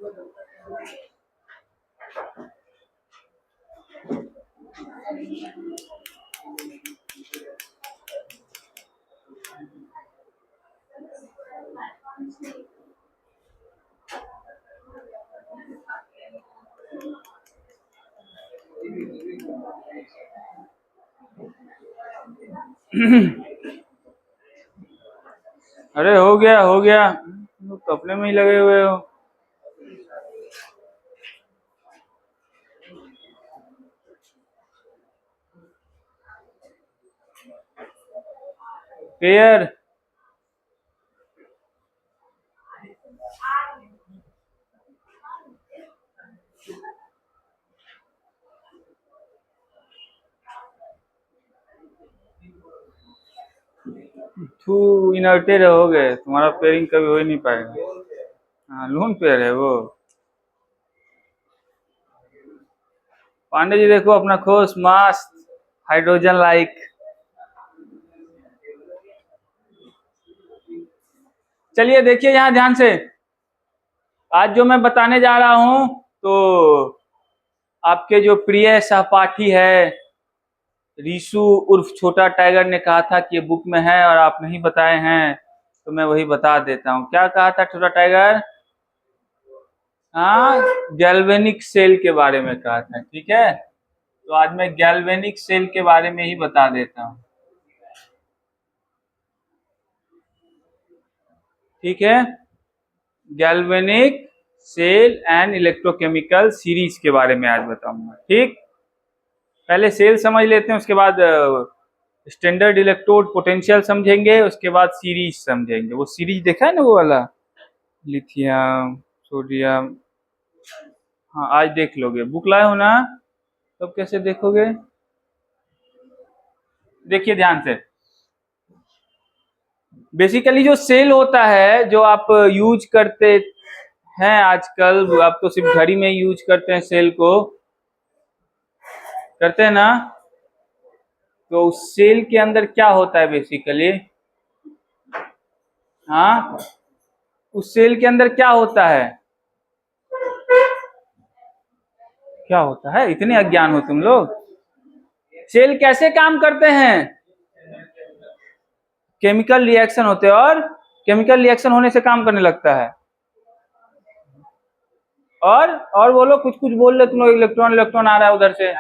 अरे हो गया हो गया, तुम तो अपने में ही लगे हुए हो। पेयर। टू इनर्टे रहोगे, तुम्हारा पेयरिंग कभी हो ही नहीं पाएगा। हाँ, लोन पेयर है वो। पांडे जी देखो अपना खोस मस्त हाइड्रोजन लाइक। चलिए देखिए यहाँ ध्यान से, आज जो मैं बताने जा रहा हूं तो आपके जो प्रिय सहपाठी है रीशु उर्फ छोटा टाइगर ने कहा था कि ये बुक में है और आप नहीं बताए हैं, तो मैं वही बता देता हूँ। क्या कहा था छोटा टाइगर? हाँ, गैल्वेनिक सेल के बारे में कहा था, ठीक है। तो आज मैं गैल्वेनिक सेल के बारे में ही बता देता हूँ, ठीक है। Galvanic cell and electrochemical series के बारे में आज बताऊंगा, ठीक। पहले सेल समझ लेते हैं, उसके बाद स्टैंडर्ड इलेक्ट्रोड पोटेंशियल समझेंगे, उसके बाद सीरीज समझेंगे। वो सीरीज देखा है ना, वो वाला लिथियम सोडियम। हाँ आज देख लोगे, बुक लाए हो ना, तब कैसे देखोगे? देखिए ध्यान से, बेसिकली जो सेल होता है जो आप यूज करते हैं आजकल, आप तो सिर्फ घड़ी में यूज करते हैं सेल को, करते हैं ना। तो उस सेल के अंदर क्या होता है बेसिकली? हाँ, उस सेल के अंदर क्या होता है? क्या होता है? इतने अज्ञान हो तुम लोग। सेल कैसे काम करते हैं? केमिकल रिएक्शन होते हैं, और केमिकल रिएक्शन होने से काम करने लगता है। और बोलो, कुछ कुछ बोल रहे तुम लोग। इलेक्ट्रॉन इलेक्ट्रॉन आ रहा है उधर से।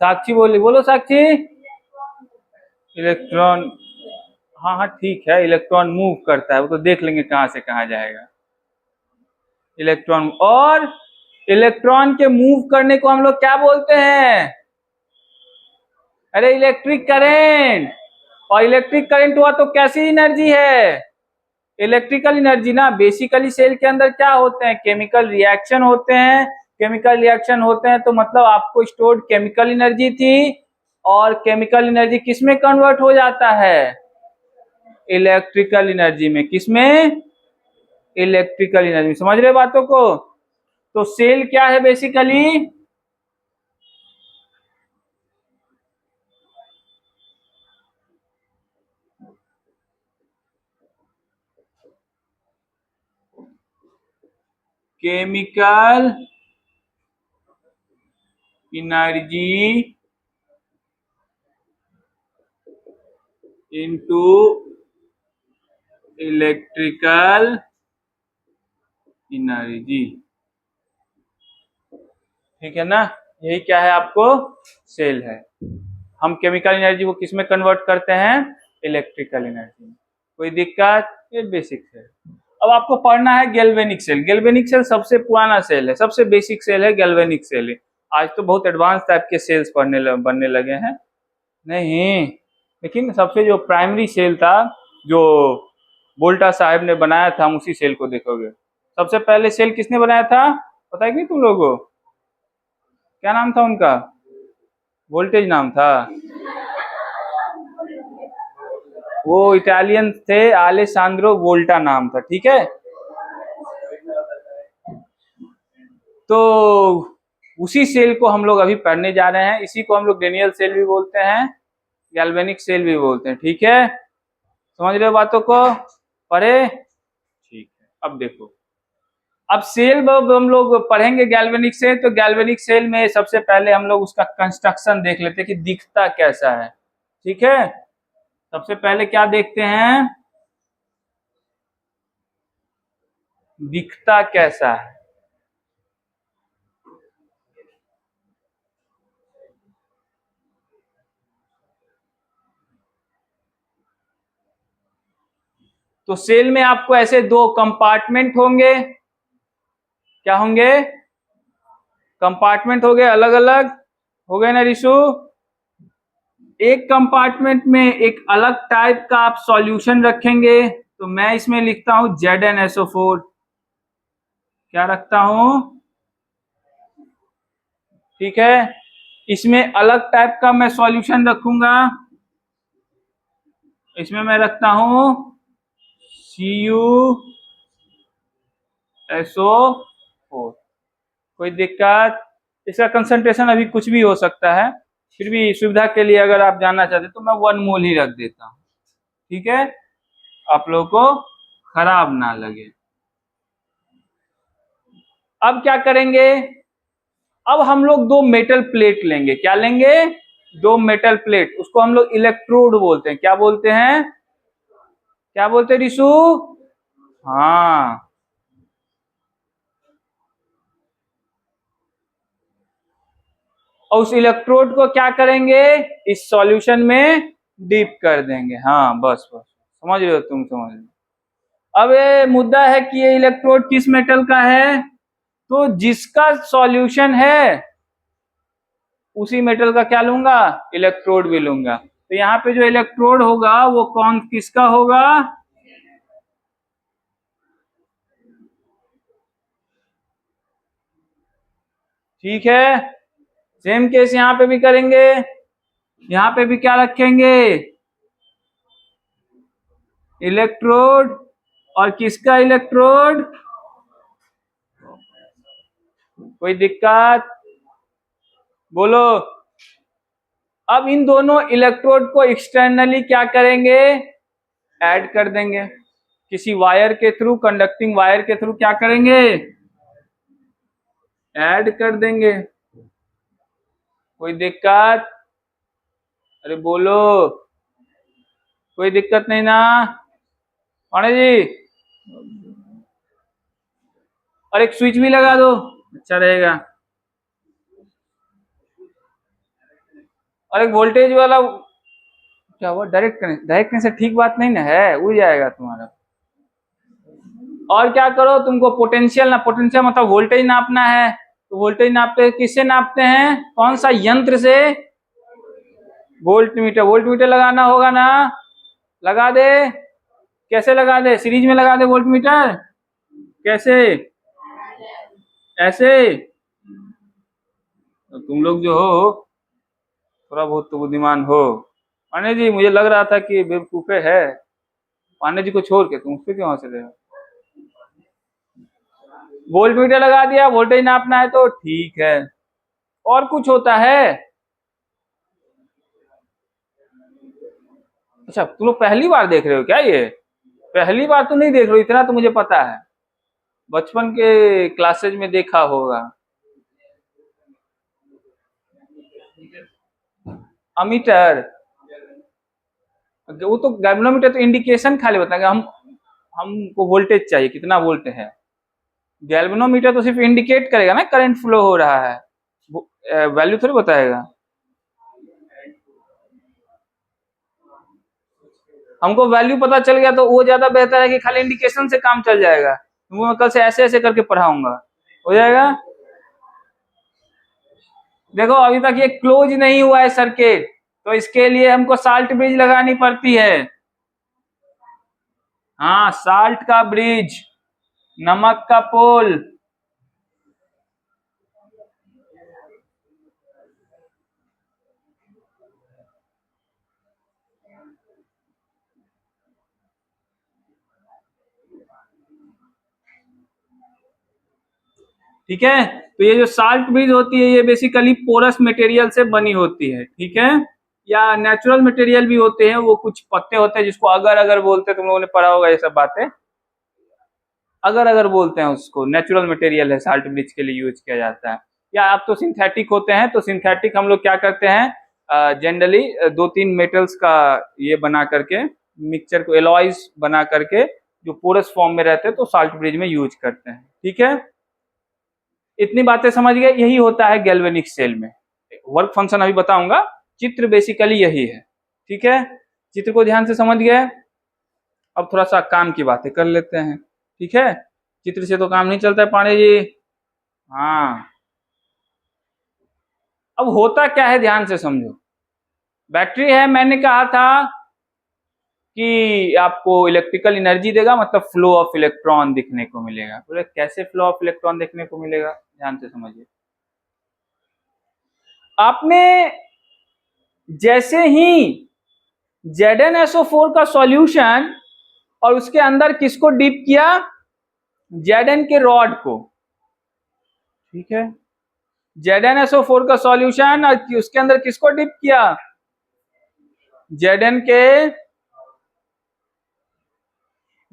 साक्षी बोली, बोलो साक्षी। इलेक्ट्रॉन, हाँ हाँ ठीक है, इलेक्ट्रॉन मूव करता है, वो तो देख लेंगे कहां से कहां जाएगा इलेक्ट्रॉन। और इलेक्ट्रॉन के मूव करने को हम लोग क्या बोलते हैं? अरे इलेक्ट्रिक करंट। और इलेक्ट्रिक करंट हुआ तो कैसी एनर्जी है? इलेक्ट्रिकल एनर्जी ना। बेसिकली सेल के अंदर क्या होते हैं? केमिकल रिएक्शन होते हैं। केमिकल रिएक्शन होते हैं तो मतलब आपको स्टोर्ड केमिकल एनर्जी थी, और केमिकल एनर्जी किसमें कन्वर्ट हो जाता है? इलेक्ट्रिकल एनर्जी में। किसमें? Electrical energy. समझ रहे बातों को? तो सेल क्या है basically? Chemical energy into electrical energy, ठीक है ना। यही क्या है आपको? सेल है। हम केमिकल एनर्जी को किस में कन्वर्ट करते हैं? इलेक्ट्रिकल एनर्जी में। कोई दिक्कत? ये बेसिक है। अब आपको पढ़ना है गैल्वेनिक सेल। गैल्वेनिक सेल सबसे पुराना सेल है, सबसे बेसिक सेल है गैल्वेनिक सेल। आज तो बहुत एडवांस टाइप के सेल्स बनने लगे हैं, नहीं। लेकिन सबसे जो प्राइमरी सेल था, जो वोल्टा साहब ने बनाया था, हम उसी सेल को देखोगे। सबसे पहले सेल किसने बनाया था पता है कि नहीं तुम लोगों को? क्या नाम था उनका? वोल्टेज नाम था। वो इटालियन थे, आलेसांद्रो वोल्टा नाम था, ठीक है। तो उसी सेल को हम लोग अभी पढ़ने जा रहे हैं। इसी को हम लोग डेनियल सेल भी बोलते हैं, गैल्वेनिक सेल भी बोलते हैं, ठीक है। समझ रहे हो बातों को? पढ़े? ठीक है। अब देखो, अब सेल बल्ब हम लोग पढ़ेंगे गैल्वेनिक से, तो गैल्वेनिक सेल में सबसे पहले हम लोग उसका कंस्ट्रक्शन देख लेते हैं कि दिखता कैसा है। ठीक है, सबसे पहले क्या देखते हैं, दिखता कैसा है। तो सेल में आपको ऐसे दो कंपार्टमेंट होंगे, क्या होंगे, कंपार्टमेंट हो गए, अलग अलग हो गए ना रिशु। एक कंपार्टमेंट में एक अलग टाइप का आप सॉल्यूशन रखेंगे, तो मैं इसमें लिखता हूं ZnSO4, क्या रखता हूं, ठीक है। इसमें अलग टाइप का मैं सॉल्यूशन रखूंगा, इसमें मैं रखता हूं CuSO4। कोई दिक्कत, इसका कंसंट्रेशन अभी कुछ भी हो सकता है, फिर भी सुविधा के लिए अगर आप जानना चाहते तो मैं 1 मोल ही रख देता हूं, ठीक है, आप लोगों को खराब ना लगे। अब क्या करेंगे, अब हम लोग दो मेटल प्लेट लेंगे, क्या लेंगे, दो मेटल प्लेट, उसको हम लोग इलेक्ट्रोड बोलते हैं, क्या बोलते हैं, क्या बोलते हैं रिशु, हाँ। और उस इलेक्ट्रोड को क्या करेंगे, इस सॉल्यूशन में डीप कर देंगे, हाँ बस बस समझ रहे हो, तुम समझ रहे हो। अब ये मुद्दा है कि ये इलेक्ट्रोड किस मेटल का है, तो जिसका सॉल्यूशन है उसी मेटल का क्या लूंगा, इलेक्ट्रोड भी लूंगा। तो यहाँ पे जो इलेक्ट्रोड होगा वो कौन किसका होगा, ठीक है। सेम केस यहाँ पे भी करेंगे, यहाँ पे भी क्या रखेंगे, इलेक्ट्रोड, और किसका इलेक्ट्रोड, कोई दिक्कत, बोलो। अब इन दोनों इलेक्ट्रोड को एक्सटर्नली क्या करेंगे, ऐड कर देंगे, किसी वायर के थ्रू, कंडक्टिंग वायर के थ्रू क्या करेंगे, ऐड कर देंगे। कोई दिक्कत, अरे बोलो, कोई दिक्कत नहीं ना, पांडे जी, और एक स्विच भी लगा दो, अच्छा रहेगा, और एक वोल्टेज वाला, क्या हुआ, डायरेक्ट कनेक्शन, डायरेक्ट कनेक्शन ठीक बात नहीं ना है, उड़ जाएगा तुम्हारा। और क्या करो, तुमको पोटेंशियल ना, पोटेंशियल मतलब वोल्टेज नापना है, तो वोल्टेज नापते किससे नापते हैं, कौन सा यंत्र से, वोल्ट मीटर, वोल्ट मीटर लगाना होगा ना, लगा दे, कैसे लगा दे, सीरीज में लगा दे वोल्ट मीटर, कैसे, ऐसे। तो तुम लोग जो हो थोड़ा बहुत तो बुद्धिमान हो। पांडे जी मुझे लग रहा था कि बेवकूफे है, पांडे जी को छोड़ के तुम उससे क्यों हंस रहे हो। वोल्ट मीटर लगा दिया, वोल्टेज नापना है तो ठीक है, और कुछ होता है, अच्छा तुम लोग पहली बार देख रहे हो क्या, ये पहली बार तो नहीं देख रहे हो, इतना तो मुझे पता है, बचपन के क्लासेज में देखा होगा। अमीटर, वो तो गैल्वेनोमीटर तो इंडिकेशन खाली बताएगा, हमको वोल्टेज चाहिए कितना वोल्ट है, गैल्वेनोमीटर तो सिर्फ इंडिकेट करेगा ना करंट फ्लो हो रहा है, वैल्यू थोड़ी बताएगा। हमको वैल्यू पता चल गया तो वो ज्यादा बेहतर है कि खाली इंडिकेशन से काम चल जाएगा, तुमको मैं कल से ऐसे ऐसे करके पढ़ाऊंगा, हो जाएगा। देखो अभी तक ये क्लोज नहीं हुआ है सर्किट, तो इसके लिए हमको साल्ट ब्रिज लगानी पड़ती है, हाँ साल्ट का ब्रिज, नमक का पोल। ठीक है, तो ये जो साल्ट ब्रिज होती है ये बेसिकली पोरस मटेरियल से बनी होती है, ठीक है, या नेचुरल मटेरियल भी होते हैं, वो कुछ पत्ते होते हैं जिसको अगर अगर बोलते हैं, तुम लोगों ने पढ़ा होगा ये सब बातें। अगर अगर बोलते हैं उसको, नेचुरल मटेरियल है, साल्ट ब्रिज के लिए यूज किया जाता है। या आप तो सिंथेटिक होते हैं, तो सिंथेटिक हम लोग क्या करते हैं, जनरली 2-3 मेटल्स का ये बना करके मिक्सचर को एलॉयज बना करके जो पोरस फॉर्म में रहते हैं तो साल्ट ब्रिज में यूज करते हैं। ठीक है, इतनी बातें समझ गए। यही होता है गैल्वेनिक सेल में। वर्क फंक्शन अभी बताऊंगा, चित्र बेसिकली यही है। ठीक है, चित्र को ध्यान से समझ गए। अब थोड़ा सा काम की बातें कर लेते हैं। ठीक है, चित्र से तो काम नहीं चलता है पांडे जी। हाँ, अब होता क्या है ध्यान से समझो। बैटरी है, मैंने कहा था कि आपको इलेक्ट्रिकल एनर्जी देगा, मतलब फ्लो ऑफ इलेक्ट्रॉन दिखने को मिलेगा। बोले कैसे फ्लो ऑफ इलेक्ट्रॉन देखने को मिलेगा, ध्यान से समझिए। आपने जैसे ही ZnSO4 का सॉल्यूशन और उसके अंदर किसको डिप किया, Zn के रॉड को। ठीक है, ZnSO4 का सॉल्यूशन और उसके अंदर किसको डिप किया, Zn के।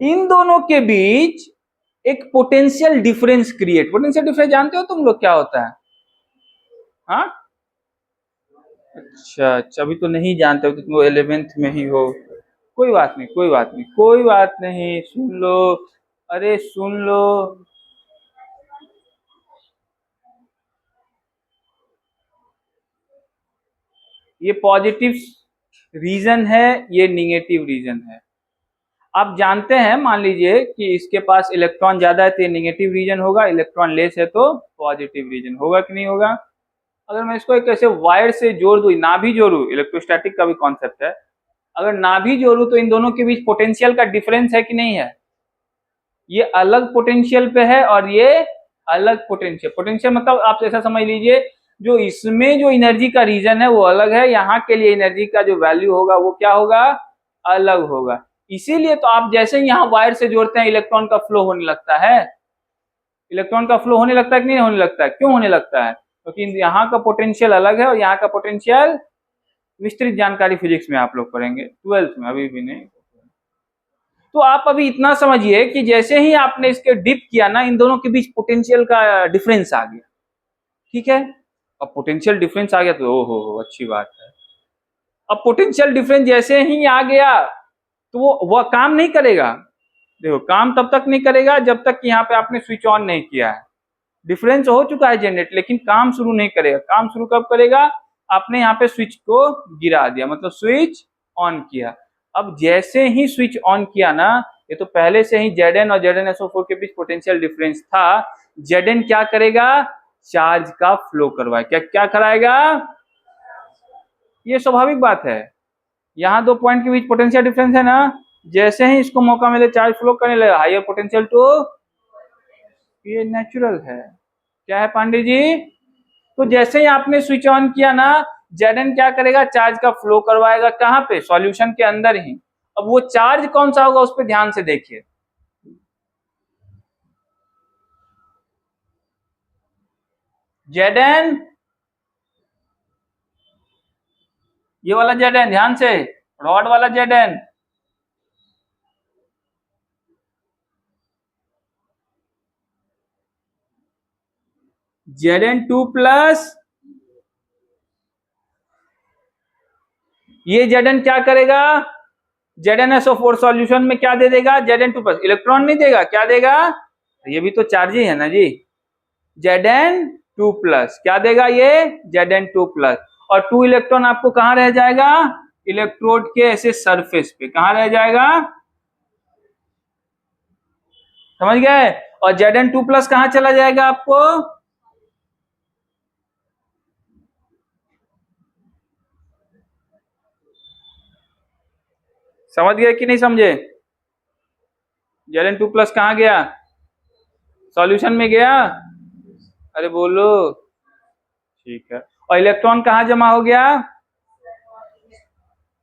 इन दोनों के बीच एक potential difference create, potential difference जानते हो तुम लोग क्या होता है? हाँ, अच्छा अच्छा, अभी तो नहीं जानते हो, तो तुम 11th में ही हो। कोई बात नहीं, कोई बात नहीं, कोई बात नहीं, सुन लो, अरे सुन लो। ये पॉजिटिव रीजन है, ये निगेटिव रीजन है। आप जानते हैं, मान लीजिए कि इसके पास इलेक्ट्रॉन ज्यादा है तो ये निगेटिव रीजन होगा, इलेक्ट्रॉन लेस है तो पॉजिटिव रीजन होगा कि नहीं होगा। अगर मैं इसको एक ऐसे वायर से जोड़ दूं, ना भी जोड़ू, इलेक्ट्रोस्टैटिक का भी कॉन्सेप्ट है, अगर ना भी जोड़ू तो इन दोनों के बीच पोटेंशियल का डिफरेंस है कि नहीं है। ये अलग पोटेंशियल पे है और ये अलग पोटेंशियल। पोटेंशियल मतलब आप ऐसा समझ लीजिए, जो इसमें जो एनर्जी का रीजन है वो अलग है, यहाँ के लिए एनर्जी का जो वैल्यू होगा वो क्या होगा, अलग होगा। इसीलिए तो आप जैसे ही यहाँ वायर से जोड़ते हैं इलेक्ट्रॉन का फ्लो होने लगता है। इलेक्ट्रॉन का फ्लो होने लगता है कि नहीं होने लगता है? क्यों होने लगता है? क्योंकि तो यहाँ का पोटेंशियल अलग है और यहाँ का पोटेंशियल, विस्तृत जानकारी फिजिक्स में आप लोग पढ़ेंगे 12th में, अभी भी नहीं। तो आप अभी इतना समझिए कि जैसे ही आपने इसके डिप किया ना, इन दोनों के बीच पोटेंशियल का डिफरेंस आ गया। ठीक है, अब पोटेंशियल डिफरेंस आ गया तो हो अच्छी बात है। अब पोटेंशियल डिफरेंस जैसे ही आ गया तो वो काम नहीं करेगा। देखो, काम तब तक नहीं करेगा जब तक कि यहाँ पे आपने स्विच ऑन नहीं किया है। डिफरेंस हो चुका है जनरेट, लेकिन काम शुरू नहीं करेगा। काम शुरू कब करेगा, आपने यहाँ पे स्विच को गिरा दिया, मतलब स्विच ऑन किया। अब जैसे ही स्विच ऑन किया ना, ये तो पहले से ही Zn और ZnSO4 के बीच पोटेंशियल डिफरेंस था। Zn क्या करेगा, चार्ज का फ्लो करवाए। क्या क्या कराएगा, ये स्वाभाविक बात है। यहाँ दो पॉइंट के बीच पोटेंशियल डिफरेंस है ना, जैसे ही इसको मौका मिले चार्ज फ्लो करने लगा, हायर पोटेंशियल टू, ये नेचुरल है। क्या है पांडे जी? तो जैसे ही आपने स्विच ऑन किया ना, Zn क्या करेगा, चार्ज का फ्लो करवाएगा। कहाँ पे, सॉल्यूशन के अंदर ही। अब वो चार्ज कौन सा होगा उस पर ध्यान से देखिए। Zn, ये वाला Zn, ध्यान से, रॉड वाला Zn। Zn2 प्लस, ये Zn क्या करेगा, ZnSO4 सॉल्यूशन में क्या दे देगा, Zn2 प्लस। इलेक्ट्रॉन नहीं देगा, क्या देगा, ये भी तो चार्ज ही है ना जी। Zn2 प्लस क्या देगा, ये Zn2 प्लस। और 2 इलेक्ट्रॉन आपको कहां रह जाएगा, इलेक्ट्रोड के ऐसे सरफेस पे कहां रह जाएगा, समझ गए। और Zn2 प्लस कहां चला जाएगा आपको, समझ गए कि नहीं समझे। Zn2 प्लस कहां गया, सॉल्यूशन में गया, अरे बोलो। ठीक है, और इलेक्ट्रॉन कहां जमा हो गया,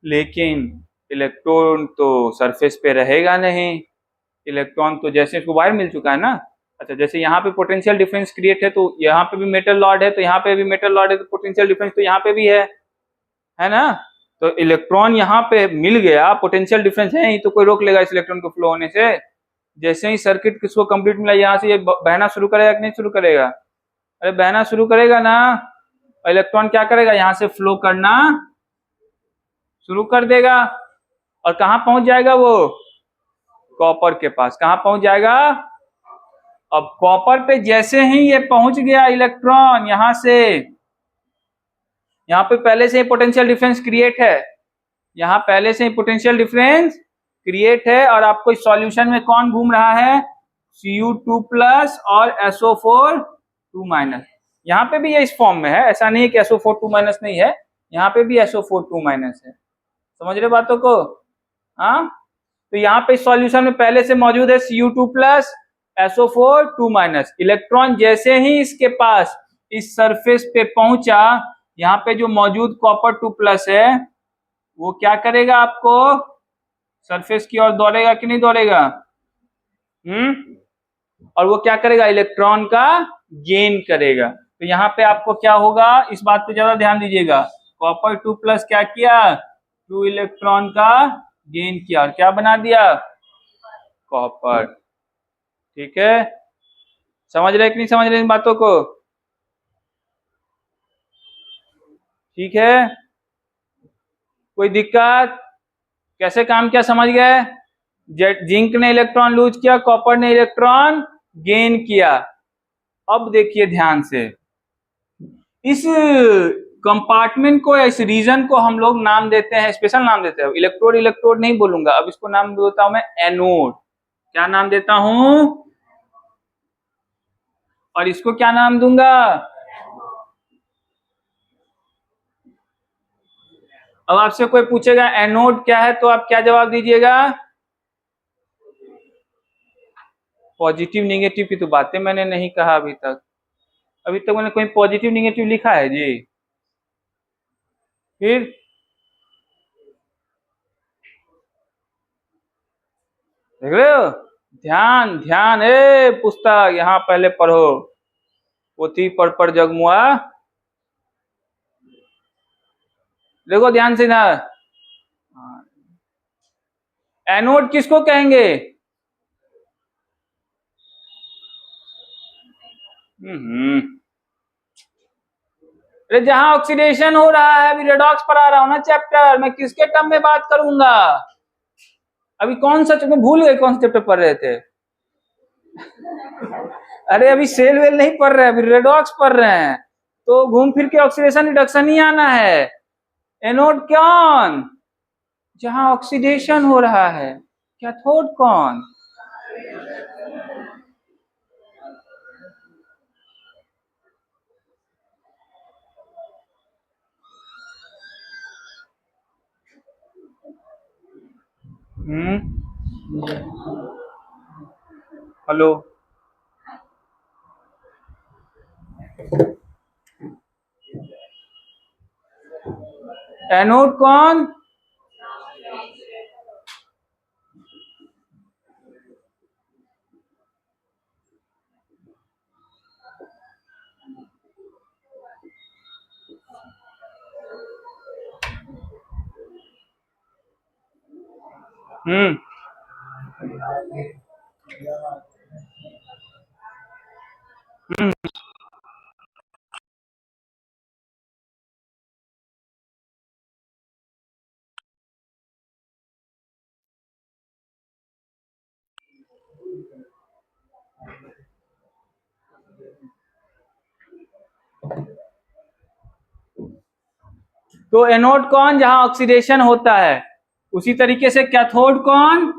लेकिन इलेक्ट्रॉन तो सरफेस पे रहेगा नहीं। इलेक्ट्रॉन तो जैसे इसको वायर मिल चुका है ना, अच्छा जैसे यहाँ पे पोटेंशियल डिफरेंस क्रिएट है तो यहाँ पे भी मेटल लॉर्ड है, तो यहाँ पे भी मेटल लॉर्ड है, तो पोटेंशियल डिफरेंस तो यहाँ पे भी है ना। तो इलेक्ट्रॉन यहाँ पे मिल गया, पोटेंशियल डिफरेंस है ही, तो कोई रोक लेगा इस इलेक्ट्रॉन को फ्लो होने से, जैसे ही सर्किट किसको कंप्लीट मिला, यहाँ से ये बहना शुरू करेगा कि नहीं शुरू करेगा? अरे बहना शुरू करेगा ना। इलेक्ट्रॉन क्या करेगा, यहाँ से फ्लो करना शुरू कर देगा और कहाँ पहुंच जाएगा वो? कॉपर के पास। कहाँ पहुंच जाएगा? अब कॉपर पे जैसे ही ये पहुंच गया इलेक्ट्रॉन, यहां से, यहाँ पे पहले से ही पोटेंशियल डिफरेंस क्रिएट है, यहाँ पहले से ही पोटेंशियल डिफरेंस क्रिएट है, और आपको इस सॉल्यूशन में कौन घूम रहा है? Cu2 प्लस और SO4 2 माइनस। यहाँ पे भी ये इस फॉर्म में है, ऐसा नहीं है कि SO4 2 माइनस नहीं है, यहाँ पे भी SO4 2 माइनस है। समझ रहे बातों को? हाँ, तो यहाँ पे सॉल्यूशन में पहले से मौजूद है Cu2 plus SO4 2 minus. Electron जैसे ही इसके पास इस सरफेस पे पहुंचा, यहाँ पे जो मौजूद कॉपर 2 प्लस है वो क्या करेगा? आपको सरफेस की ओर दौड़ेगा कि नहीं दौड़ेगा? और वो क्या करेगा? इलेक्ट्रॉन का गेन करेगा। तो यहाँ पे आपको क्या होगा, इस बात पे ज्यादा ध्यान दीजिएगा। कॉपर 2 प्लस क्या किया? 2 इलेक्ट्रॉन का गेन किया और क्या बना दिया? कॉपर। ठीक है, समझ रहे कि नहीं समझ रहे इन बातों को? ठीक है, कोई दिक्कत? कैसे काम किया समझ गए? जिंक ने इलेक्ट्रॉन लूज किया, कॉपर ने इलेक्ट्रॉन गेन किया। अब देखिए ध्यान से, इस कंपार्टमेंट को या इस रीजन को हम लोग नाम देते हैं, स्पेशल नाम देते हैं। इलेक्ट्रोड इलेक्ट्रोड नहीं बोलूंगा, अब इसको नाम देता हूं मैं एनोड। क्या नाम देता हूं? और इसको क्या नाम दूंगा? अब आपसे कोई पूछेगा एनोड क्या है, तो आप क्या जवाब दीजिएगा? पॉजिटिव निगेटिव की तो बातें मैंने नहीं कहा अभी तक। अभी तक मैंने कोई पॉजिटिव निगेटिव लिखा है जी? फिर देख रहे हो, ध्यान ध्यान, पुस्तक यहाँ पहले पढ़ो, पोथी पढ़ जगमुआ। देखो ध्यान से ना, एनोड किसको कहेंगे? अरे जहां ऑक्सीडेशन हो रहा है, अभी रेडॉक्स पर आ रहा हूं ना चैप्टर, मैं किसके टर्म में बात करूंगा? अभी कौन सा चैप्टर भूल गए, कौन सा चैप्टर पढ़ रहे थे? अरे अभी सेल वेल नहीं पढ़ रहे, अभी रेडॉक्स पढ़ रहे हैं, तो घूम फिर के ऑक्सीडेशन रिडक्शन ही आना है। एनोड कौन? जहां ऑक्सीडेशन हो रहा है। कैथोड कौन? हेलो, एनोड कौन? तो एनोड कौन? जहां ऑक्सीडेशन होता है। उसी तरीके से कैथोड कौन?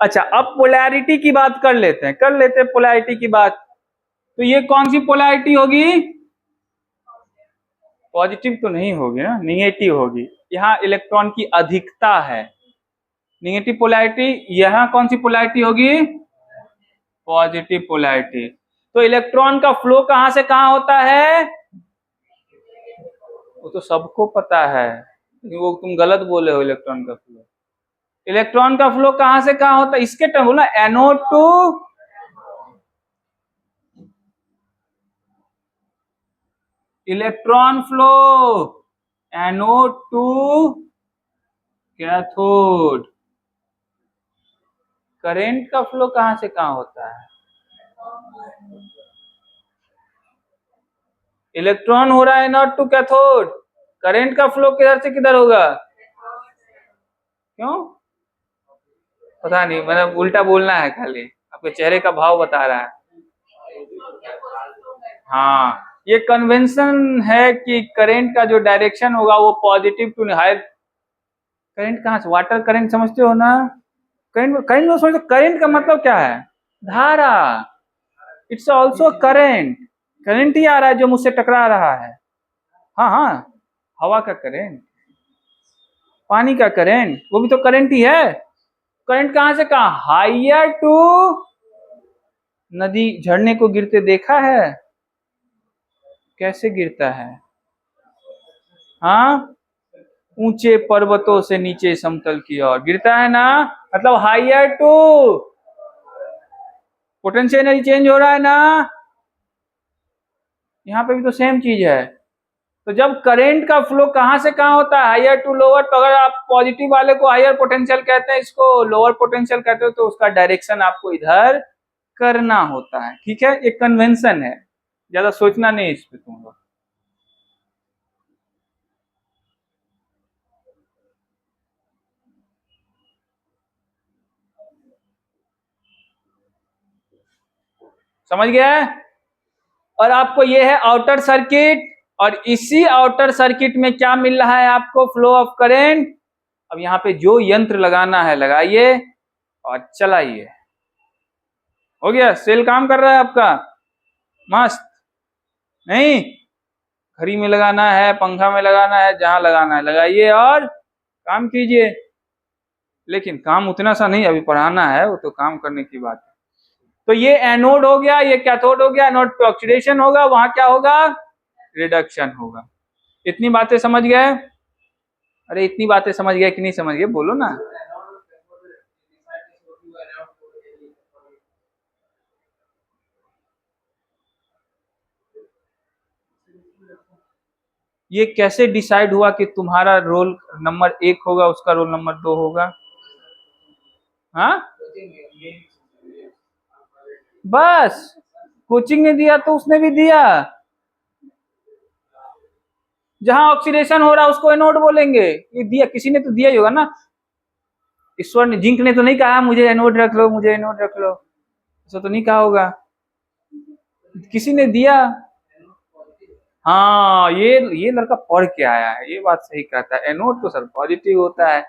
अच्छा, अब पोलैरिटी की बात कर लेते हैं, पोलैरिटी की बात। तो ये कौन सी पोलैरिटी होगी? पॉजिटिव तो नहीं होगी ना, निगेटिव होगी। यहाँ इलेक्ट्रॉन की अधिकता है, निगेटिव पोलैरिटी। यहाँ कौन सी पोलैरिटी होगी? Positive polarity. तो इलेक्ट्रॉन का फ्लो कहां से कहां होता है? वो तो सबको पता है, वो तुम गलत बोले हो। इलेक्ट्रॉन का फ्लो कहां से कहां होता है? इसके टर्म बोला, anode to electron flow anode to cathode. Current का फ्लो कहां से कहां होता है? इलेक्ट्रॉन हो रहा है एनोड टू कैथोड, करंट का फ्लो किधर से किधर होगा? क्यों? पता नहीं, मतलब उल्टा बोलना है खाली, आपके चेहरे का भाव बता रहा है। हाँ, ये कन्वेंशन है कि करंट का जो डायरेक्शन होगा वो पॉजिटिव टू हायर। करंट कहाँ से? वाटर करंट समझते हो ना? करंट करंट में समझते, करंट का मतलब क्या है? धारा। It's also current. करंट ही आ रहा है जो मुझसे टकरा रहा है। हाँ हाँ, हवा का करंट, पानी का करंट, वो भी तो करंट ही है। करंट कहां से कहां? Higher to. नदी झरने को गिरते देखा है? कैसे गिरता है? हाँ, ऊंचे पर्वतों से नीचे समतल की ओर गिरता है ना, मतलब higher to. Potential energy change हो रहा है ना, यहाँ पे भी तो सेम चीज है। तो जब करंट का फ्लो कहां से कहां होता है? Higher to lower. तो अगर आप पॉजिटिव वाले को हायर पोटेंशियल कहते हैं, इसको लोअर पोटेंशियल कहते हो, तो उसका डायरेक्शन आपको इधर करना होता है। ठीक है, एक कन्वेंशन है, ज्यादा सोचना नहीं इस पे तुम लोग। समझ गया है? और आपको ये है आउटर सर्किट, और इसी आउटर सर्किट में क्या मिल रहा है आपको? Flow of current. अब यहाँ पे जो यंत्र लगाना है लगाइए और चलाइए। हो गया, सेल काम कर रहा है आपका मस्त। नहीं, घड़ी में लगाना है, पंखा में लगाना है, जहां लगाना है लगाइए और काम कीजिए। लेकिन काम उतना सा नहीं, अभी पढ़ाना है, वो तो काम करने की बात है। तो ये एनोड हो गया, ये कैथोड हो गया। एनोड पे ऑक्सीडेशन होगा, वहां क्या होगा? रिडक्शन होगा। इतनी बातें समझ गए? अरे इतनी बातें समझ गए कि नहीं समझ गए, बोलो ना। ये कैसे डिसाइड हुआ कि तुम्हारा रोल नंबर 1 होगा, उसका रोल नंबर 2 होगा? हाँ, बस कोचिंग ने दिया तो उसने भी दिया। जहां ऑक्सीडेशन हो रहा है उसको एनोड बोलेंगे। ये दिया, किसी ने तो दिया ही होगा ना। ईश्वर ने, जिंक ने तो नहीं कहा मुझे एनोड रख लो, मुझे एनोड रख लो, ऐसा तो नहीं कहा होगा, किसी ने दिया। हाँ, ये लड़का पढ़ के आया है, ये बात सही कहता है। एनोड तो सर पॉजिटिव होता है।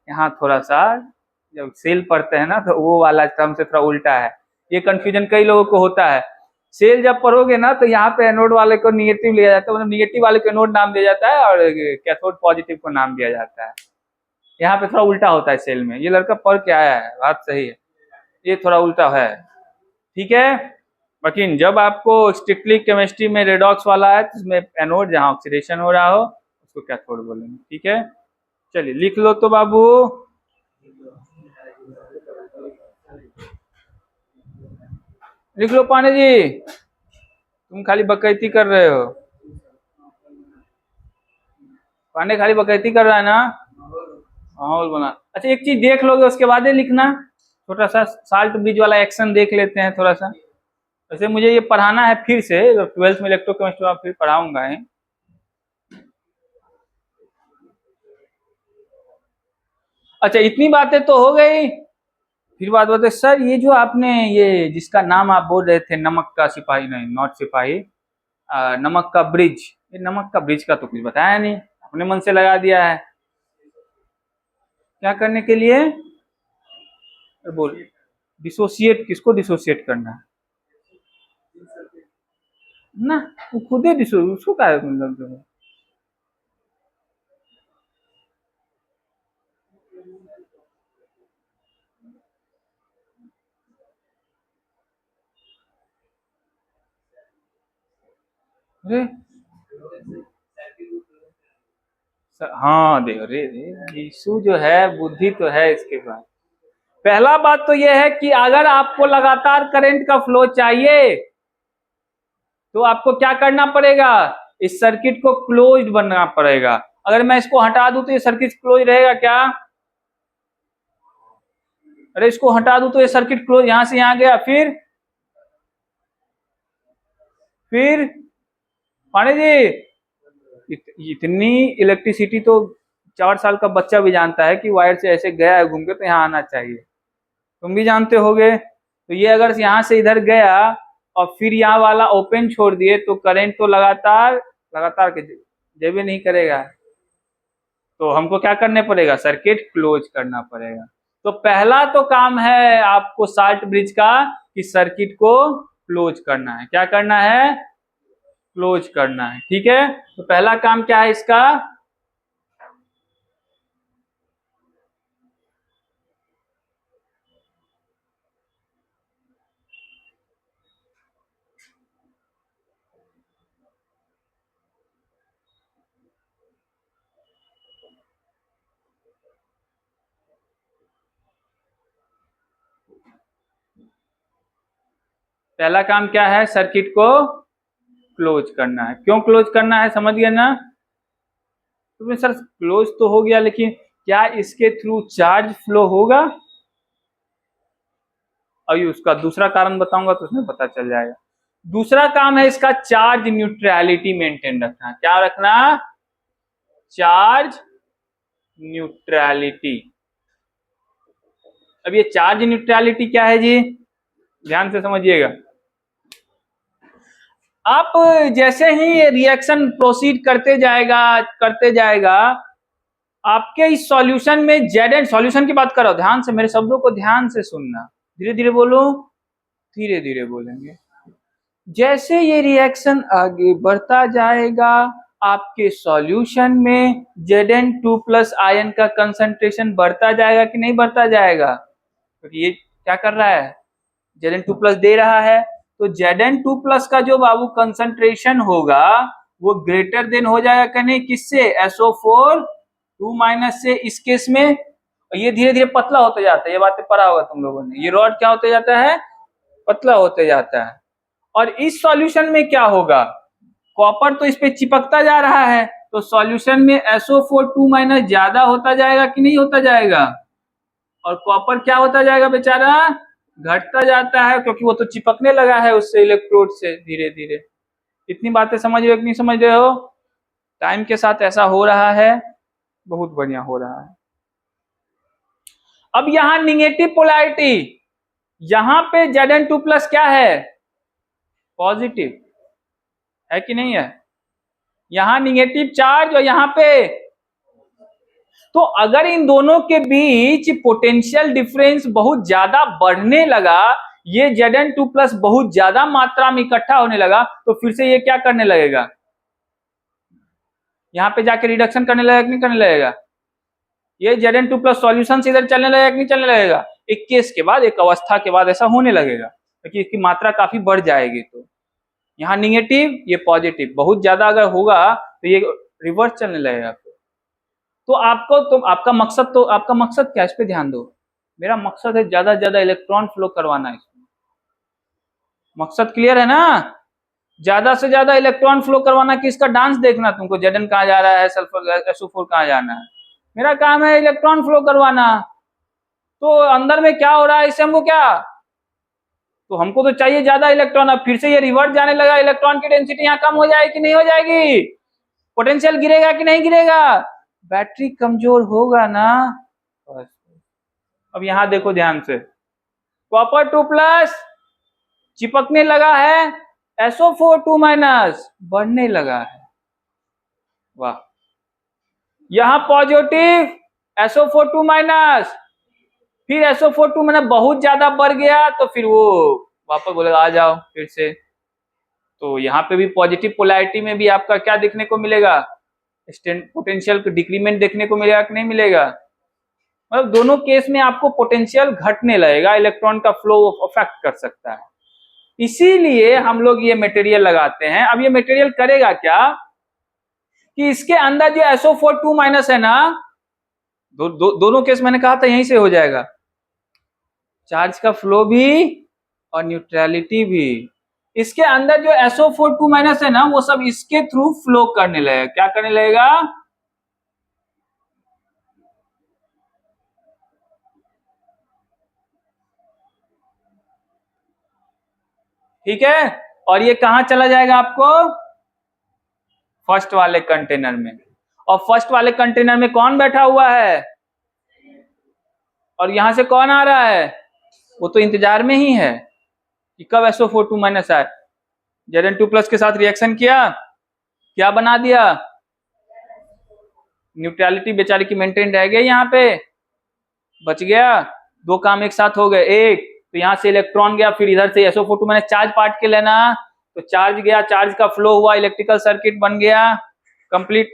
यहाँ थोड़ा सा जब सेल पढ़ते हैं ना, तो वो वाला टर्म से थोड़ा उल्टा है। ये कंफ्यूजन कई लोगों को होता है। सेल जब पढ़ोगे ना, तो यहाँ पे एनोड वाले को निगेटिव लिया जाता है, मतलब निगेटिव वाले को एनोड नाम दिया जाता है और कैथोड पॉजिटिव को नाम दिया जाता है। यहाँ पे थोड़ा उल्टा होता है सेल में। ये लड़का पढ़ के आया है, बात सही है, ये थोड़ा उल्टा है। ठीक है, लेकिन जब आपको स्ट्रिक्टली केमिस्ट्री में रेडॉक्स वाला है, तो उसमें एनोड जहाँ ऑक्सीडेशन हो रहा हो उसको कैथोड बोलेंगे। ठीक है, चलिए लिख लो तो बाबू। लिख लो पांडे जी, तुम खाली बकैती कर रहे हो। पांडे खाली बकैती कर रहा है ना, माहौल बना। अच्छा, एक चीज देख लोगे उसके बाद ही लिखना। छोटा सा साल्ट ब्रिज वाला एक्शन देख लेते हैं थोड़ा सा। वैसे मुझे ये पढ़ाना है फिर से, 12th में इलेक्ट्रोकेमिस्ट्री में फिर पढ़ाऊंगा है। अच्छा, इतनी बातें तो हो गई। फिर बात बताए सर, ये जो आपने ये जिसका नाम आप बोल रहे थे, नमक का सिपाही, नहीं नॉट सिपाही, नमक का ब्रिज, ये नमक का ब्रिज का तो कुछ बताया नहीं, अपने मन से लगा दिया है। क्या करने के लिए? बोल, डिसोसिएट, किसको डिसोसिएट करना है ना, वो खुद ही डिसो, उसको क्या मतलब। अरे हाँ, देखो रे रे, यीशु जो है बुद्धि तो है इसके पास। पहला बात तो यह है कि अगर आपको लगातार करंट का फ्लो चाहिए, तो आपको क्या करना पड़ेगा? इस सर्किट को क्लोज्ड बनना पड़ेगा। अगर मैं इसको हटा दूं तो ये सर्किट क्लोज रहेगा क्या? अरे इसको हटा दूं तो ये सर्किट क्लोज, यहां से यहां गया, फिर पानी जी इतनी इलेक्ट्रिसिटी तो 4 साल का बच्चा भी जानता है कि वायर से ऐसे गया है घूम के तो यहाँ आना चाहिए, तुम भी जानते होगे। तो ये अगर यहाँ से इधर गया और फिर यहाँ वाला ओपन छोड़ दिए तो करंट तो लगातार के जेबे नहीं करेगा, तो हमको क्या करने पड़ेगा? सर्किट क्लोज करना पड़ेगा। तो पहला तो काम है आपको साल्ट ब्रिज का कि सर्किट को क्लोज करना है। क्या करना है? क्लोज करना है। ठीक है, तो पहला काम क्या है इसका? पहला काम क्या है? सर्किट को क्लोज करना है। क्यों क्लोज करना है, समझ गए ना? तो सर क्लोज तो हो गया, लेकिन क्या इसके थ्रू चार्ज फ्लो होगा? अभी उसका दूसरा कारण बताऊंगा तो उसमें पता चल जाएगा। दूसरा काम है इसका चार्ज न्यूट्रलिटी मेंटेन रखना। क्या रखना? Charge neutrality. अब ये चार्ज न्यूट्रलिटी क्या है जी? ध्यान से समझिएगा। आप जैसे ही रिएक्शन प्रोसीड करते जाएगा आपके इस सॉल्यूशन में Zn, सॉल्यूशन की बात कर रहा हूं, ध्यान से मेरे शब्दों को ध्यान से सुनना, धीरे धीरे बोलो, धीरे धीरे बोलेंगे। जैसे ये रिएक्शन आगे बढ़ता जाएगा आपके सॉल्यूशन में Zn2+ आयन का कंसंट्रेशन बढ़ता जाएगा कि नहीं बढ़ता जाएगा? क्योंकि तो ये क्या कर रहा है? Zn2+ दे रहा है, तो Zn2+ का जो बाबू कंसंट्रेशन होगा वो ग्रेटर देन हो जाएगा कि नहीं? किससे? SO4 2- से। इस केस में ये धीरे धीरे पतला होते जाता है, ये बातें पढ़ा होगा तुम लोगों ने। ये रॉड क्या होते जाता है? पतला होते जाता है। और इस सॉल्यूशन में क्या होगा? कॉपर तो इस पे चिपकता जा रहा है, तो सॉल्यूशन में SO4 2- ज्यादा होता जाएगा कि नहीं होता जाएगा? और कॉपर क्या होता जाएगा बेचारा? घटता जाता है, क्योंकि वो तो चिपकने लगा है उससे, इलेक्ट्रोड से धीरे धीरे। इतनी बातें समझ रहे हो कि नहीं समझ रहे हो? टाइम के साथ ऐसा हो रहा है, बहुत बढ़िया हो रहा है। अब यहां निगेटिव पोलैरिटी, यहां पे Zn2+ क्या है? पॉजिटिव है कि नहीं है? यहां निगेटिव चार्ज और यहां पे, तो अगर इन दोनों के बीच पोटेंशियल डिफरेंस बहुत ज्यादा बढ़ने लगा, ये Zn2+ बहुत ज्यादा मात्रा में इकट्ठा होने लगा, तो फिर से ये क्या करने लगेगा? यहां पे जाके रिडक्शन करने लगेगा कि नहीं करने लगेगा? ये Zn2+ सॉल्यूशन से इधर चलने लगेगा कि नहीं चलने लगेगा? एक केस के बाद, एक अवस्था के बाद ऐसा होने लगेगा, क्योंकि इसकी मात्रा काफी बढ़ जाएगी। तो यहाँ निगेटिव, ये पॉजिटिव, बहुत ज्यादा अगर होगा तो ये रिवर्स चलने लगेगा। तो आपका मकसद क्या? इस पे ध्यान दो। मेरा मकसद है ज्यादा से ज्यादा इलेक्ट्रॉन फ्लो करवाना है इसमें। मकसद क्लियर है ना? ज्यादा से ज्यादा इलेक्ट्रॉन फ्लो करवाना कि इसका डांस देखना तुमको, Zn कहाँ जा रहा है, सल्फर SO4 कहाँ जाना है। मेरा काम है इलेक्ट्रॉन फ्लो करवाना। तो अंदर में क्या हो रहा है इससे हमको क्या? तो हमको तो चाहिए ज्यादा इलेक्ट्रॉन। अब फिर से ये रिवर्स जाने लगा, इलेक्ट्रॉन की डेंसिटी यहाँ कम हो जाएगी कि नहीं हो जाएगी? पोटेंशियल गिरेगा कि नहीं गिरेगा? बैटरी कमजोर होगा ना। अब यहां देखो ध्यान से, कॉपर 2+ चिपकने लगा है, SO4 2- बढ़ने लगा है। वाह, यहां पॉजिटिव SO4 2-, फिर SO4 2- बहुत ज्यादा बढ़ गया, तो फिर वो वापस बोलेगा आ जाओ फिर से। तो यहाँ पे भी पॉजिटिव पोलैरिटी में भी आपका क्या देखने को मिलेगा? पोटेंशियल डिक्रीमेंट देखने को मिलेगा कि नहीं मिलेगा? मतलब दोनों केस में आपको पोटेंशियल घटने लगेगा, इलेक्ट्रॉन का फ्लो अफेक्ट कर सकता है। इसीलिए हम लोग ये मटेरियल लगाते हैं। अब ये मटेरियल करेगा क्या कि इसके अंदर जो SO4 2- है ना, दोनों केस मैंने कहा था यहीं से हो जाएगा, चार्ज का फ्लो भी और न्यूट्रलिटी भी। इसके अंदर जो SO4 माइनस है ना वो सब इसके थ्रू फ्लो करने लगेगा। क्या करने लगेगा? ठीक है, और ये कहां चला जाएगा आपको? फर्स्ट वाले कंटेनर में। और फर्स्ट वाले कंटेनर में कौन बैठा हुआ है? और यहां से कौन आ रहा है? वो तो इंतजार में ही है कि कब SO4 माइनस आए। Zn2+ के साथ रिएक्शन किया, क्या बना दिया? न्यूट्रलिटी बेचारी की मेंटेन रह गई, यहाँ पे बच गया। दो काम एक साथ हो गए। एक तो यहाँ से इलेक्ट्रॉन गया, फिर इधर से SO4 मैंने चार्ज पार्ट के लेना, तो चार्ज गया, चार्ज का फ्लो हुआ, इलेक्ट्रिकल सर्किट बन गया कंप्लीट।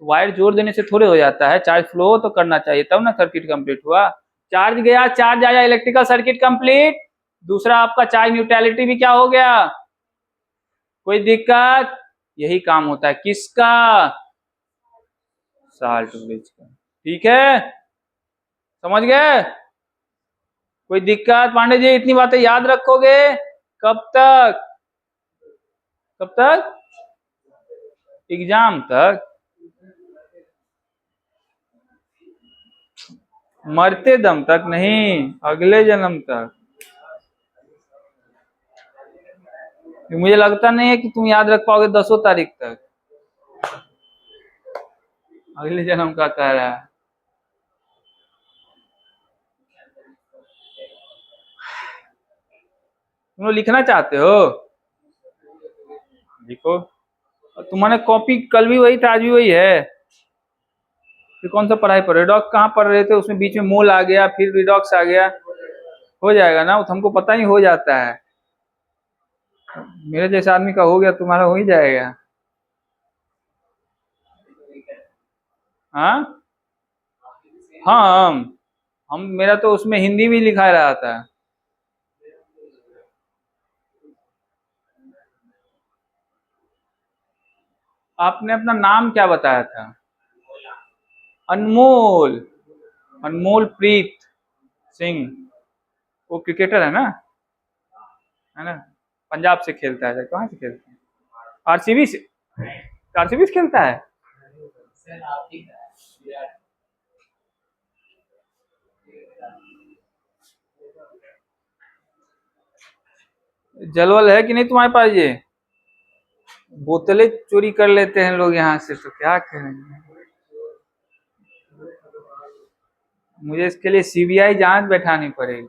वायर जोड़ देने से थोड़े हो जाता है, चार्ज फ्लो तो करना चाहिए तब ना सर्किट कंप्लीट हुआ। चार्ज गया, चार्ज आया, इलेक्ट्रिकल सर्किट कंप्लीट। दूसरा आपका चार्ज न्यूट्रलिटी भी क्या हो गया? कोई दिक्कत? यही काम होता है किसका? साल्ट ब्रिज का। ठीक है, समझ गए? कोई दिक्कत? पांडे जी इतनी बातें याद रखोगे? कब तक? कब तक? एग्जाम तक? मरते दम तक नहीं, अगले जन्म तक। मुझे लगता नहीं है कि तुम याद रख पाओगे 10 तारीख तक। अगले जन्म का कह रहा है। तुम लोग लिखना चाहते हो? लिखो। तुम्हारे कॉपी कल भी वही था, आज भी वही है। फिर कौन सा पढ़ाई पढ़ रहे? रिडॉक्स कहाँ पढ़ रहे थे? उसमें बीच में मोल आ गया, फिर रिडॉक्स आ गया। हो जाएगा ना, वो तो हमको पता ही हो जाता है। मेरे जैसे आदमी का हो गया, तुम्हारा हो ही जाएगा। हाँ हाँ, हम मेरा तो उसमें हिंदी भी लिखा रहा था। आपने अपना नाम क्या बताया था? अनमोल। अनमोल प्रीत सिंह। वो क्रिकेटर है ना? है ना? पंजाब से खेलता है, कहाँ से खेलता है? आरसीबी से? आरसीबी से खेलता है? जलवल है कि नहीं तुम्हारे पास? ये बोतलें चोरी कर लेते हैं लोग यहाँ से, तो क्या करेंगे? मुझे इसके लिए सीबीआई जांच बैठानी पड़ेगी।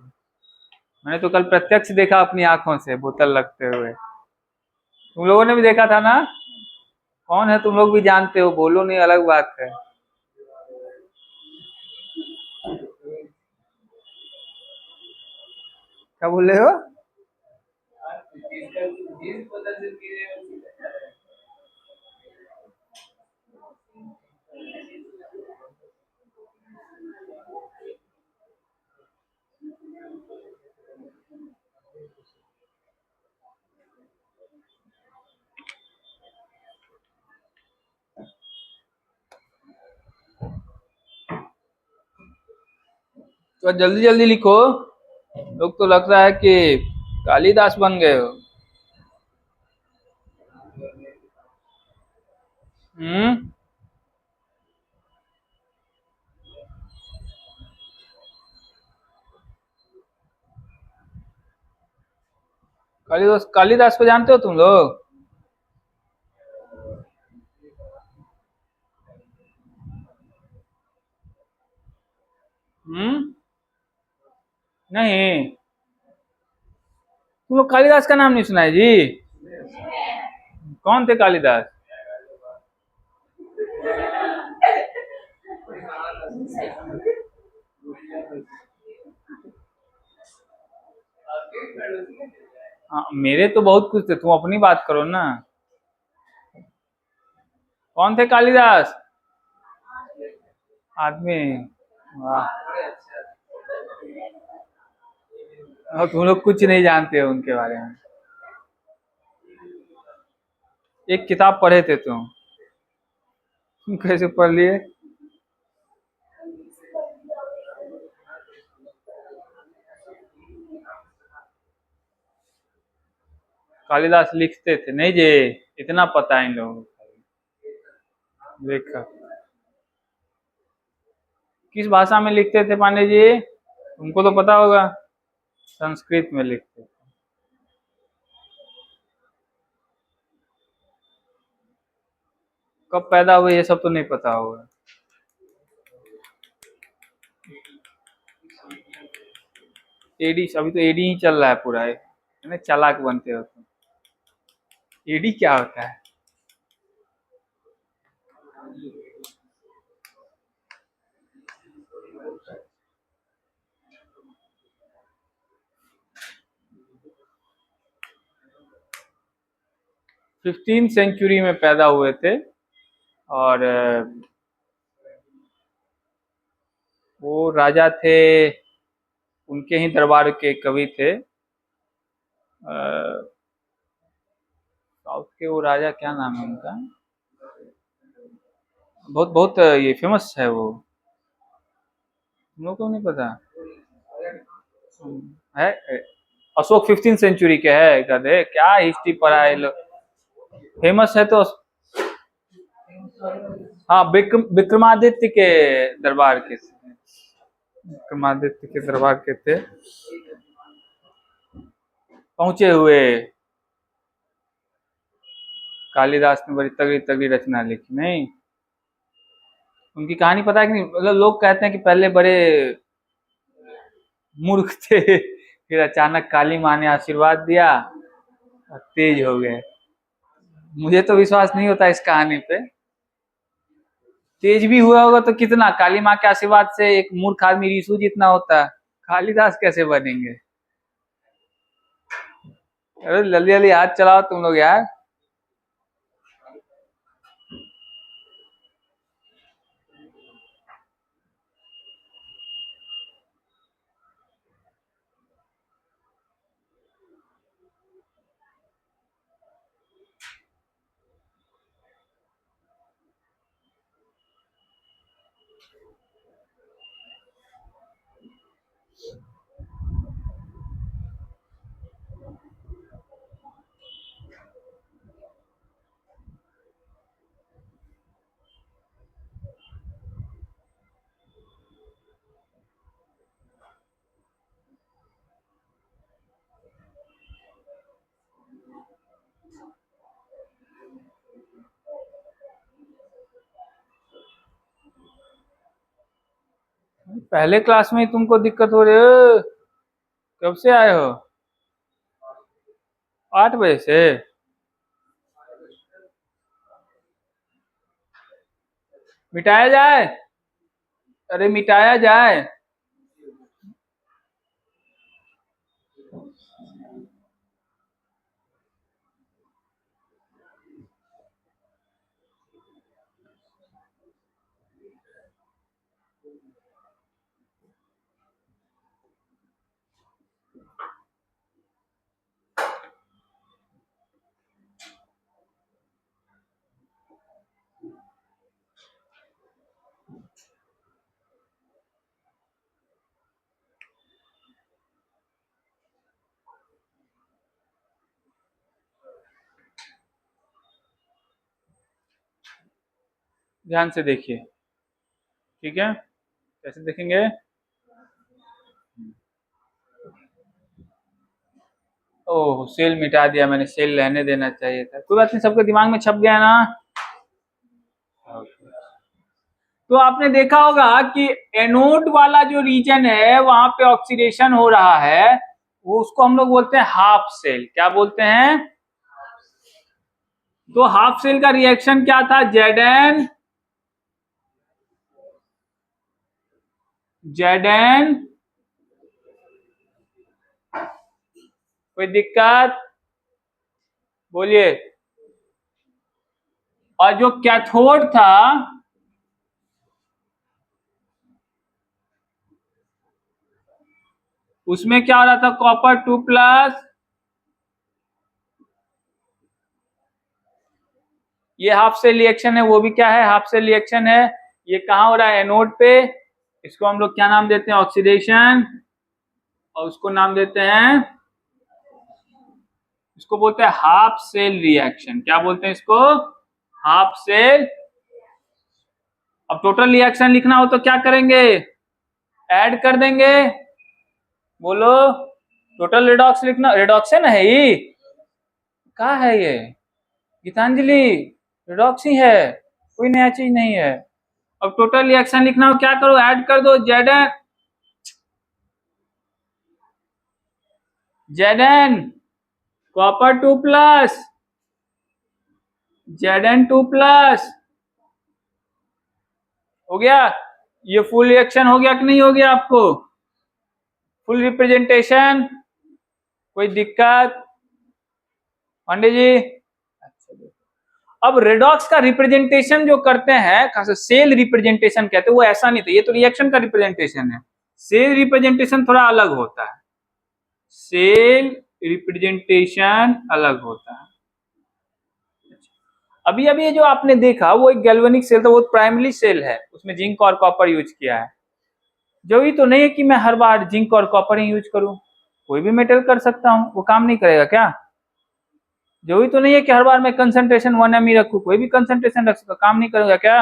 मैंने तो कल प्रत्यक्ष देखा अपनी आंखों से बोतल लगते हुए। तुम लोगों ने भी देखा था ना? कौन है तुम लोग भी जानते हो, बोलो नहीं, अलग बात है। क्या बोल रहे हो? तो जल्दी जल्दी लिखो, लोग तो लग रहा है कि कालिदास बन गए हो। हम्म। कालिदास, कालिदास को जानते हो तुम लोग? हम्म। नहीं, तुम लोग कालिदास का नाम नहीं सुना है जी? कौन थे कालिदास? हाँ, मेरे तो बहुत कुछ थे, तुम अपनी बात करो ना। कौन थे कालिदास? आदमी। वाह। और तुम लोग कुछ नहीं जानते हो उनके बारे में। एक किताब पढ़े थे तुम कैसे पढ़ लिए? कालिदास लिखते थे नहीं जी, इतना पता है इन लोगों को। देखा किस भाषा में लिखते थे पांडे जी, तुमको तो पता होगा। संस्कृत में लिखते थे। कब पैदा हुए ये सब तो नहीं पता होगा। एडी, अभी तो एडी ही चल रहा है पूरा है ना, चालाक बनते हो तुम। एडी क्या होता है? 15th सेंचुरी में पैदा हुए थे और वो राजा थे, उनके ही दरबार के कवि थे। साउथ के वो राजा, क्या नाम है उनका, बहुत बहुत ये फेमस है वो, तुम लोग को नहीं पता है? अशोक 15th सेंचुरी के है, गधे क्या हिस्ट्री पढ़ा है लोग। फेमस है तो हाँ, विक्रमादित्य के दरबार के थे, विक्रमादित्य के दरबार के थे पहुंचे हुए। कालिदास ने बड़ी तगड़ी तगड़ी रचना लिखी नहीं, उनकी कहानी पता है कि नहीं? मतलब लोग कहते हैं कि पहले बड़े मूर्ख थे, फिर अचानक काली माँ ने आशीर्वाद दिया और तेज हो गए। मुझे तो विश्वास नहीं होता इस कहानी पे। तेज भी हुआ होगा तो कितना, काली माँ के आशीर्वाद से एक मूर्ख आदमी ऋषु जितना होता, कालिदास कैसे बनेंगे? अरे जल्दी जल्दी हाथ चलाओ तुम लोग यार। पहले क्लास में ही तुमको दिक्कत हो रही है? कब से आए हो? 8 बजे से? मिटाया जाए? अरे मिटाया जाए। ध्यान से देखिए, ठीक है? कैसे देखेंगे? ओह, सेल मिटा दिया मैंने, सेल रहने देना चाहिए था। कोई बात नहीं, सबके दिमाग में छप गया ना। तो आपने देखा होगा कि एनोड वाला जो रीजन है वहां पे ऑक्सीडेशन हो रहा है, वो उसको हम लोग बोलते हैं हाफ सेल। क्या बोलते हैं? तो हाफ सेल का रिएक्शन क्या था? Z N. कोई दिक्कत? बोलिए। और जो कैथोड था, उसमें क्या हो रहा था? कॉपर 2+। ये हाफ सेल रिएक्शन है, वो भी क्या है? हाफ सेल रिएक्शन है। ये कहाँ हो रहा है? एनोड पे। इसको हम लोग क्या नाम देते हैं? ऑक्सीडेशन। और उसको नाम देते हैं इसको बोलते हैं हाफ सेल रिएक्शन। क्या बोलते हैं इसको? Half cell. अब टोटल रिएक्शन लिखना हो तो क्या करेंगे? ऐड कर देंगे। बोलो, टोटल रिडॉक्स लिखना, रिडॉक्सन है ये, क्या है ये गीतांजलि? रिडॉक्स ही है, कोई नया चीज नहीं है। अब टोटल रिएक्शन लिखना हो क्या करो? ऐड कर दो Zn copper 2 plus Zn 2 plus. हो गया? ये फुल रिएक्शन हो गया कि नहीं हो गया आपको? Full representation? कोई दिक्कत पांडे जी? अब रेडॉक्स का रिप्रेजेंटेशन जो करते हैं, खास सेल रिप्रेजेंटेशन कहते हैं, वो ऐसा नहीं था। ये तो रिएक्शन का रिप्रेजेंटेशन है। सेल रिप्रेजेंटेशन थोड़ा अलग होता है। सेल रिप्रेजेंटेशन अलग होता है। अभी अभी ये जो आपने देखा वो एक गैल्वेनिक सेल था, वो प्राइमरी सेल है, उसमें जिंक और कॉपर यूज किया है। जरूरी तो नहीं है कि मैं हर बार जिंक और कॉपर ही यूज करूं, कोई भी मेटल कर सकता हूं, वो काम नहीं करेगा क्या? जरूरी तो नहीं है कि हर बार मैं कंसंट्रेशन 1 mE रखूं, कोई भी कंसंट्रेशन रख सकता, काम नहीं करेगा क्या?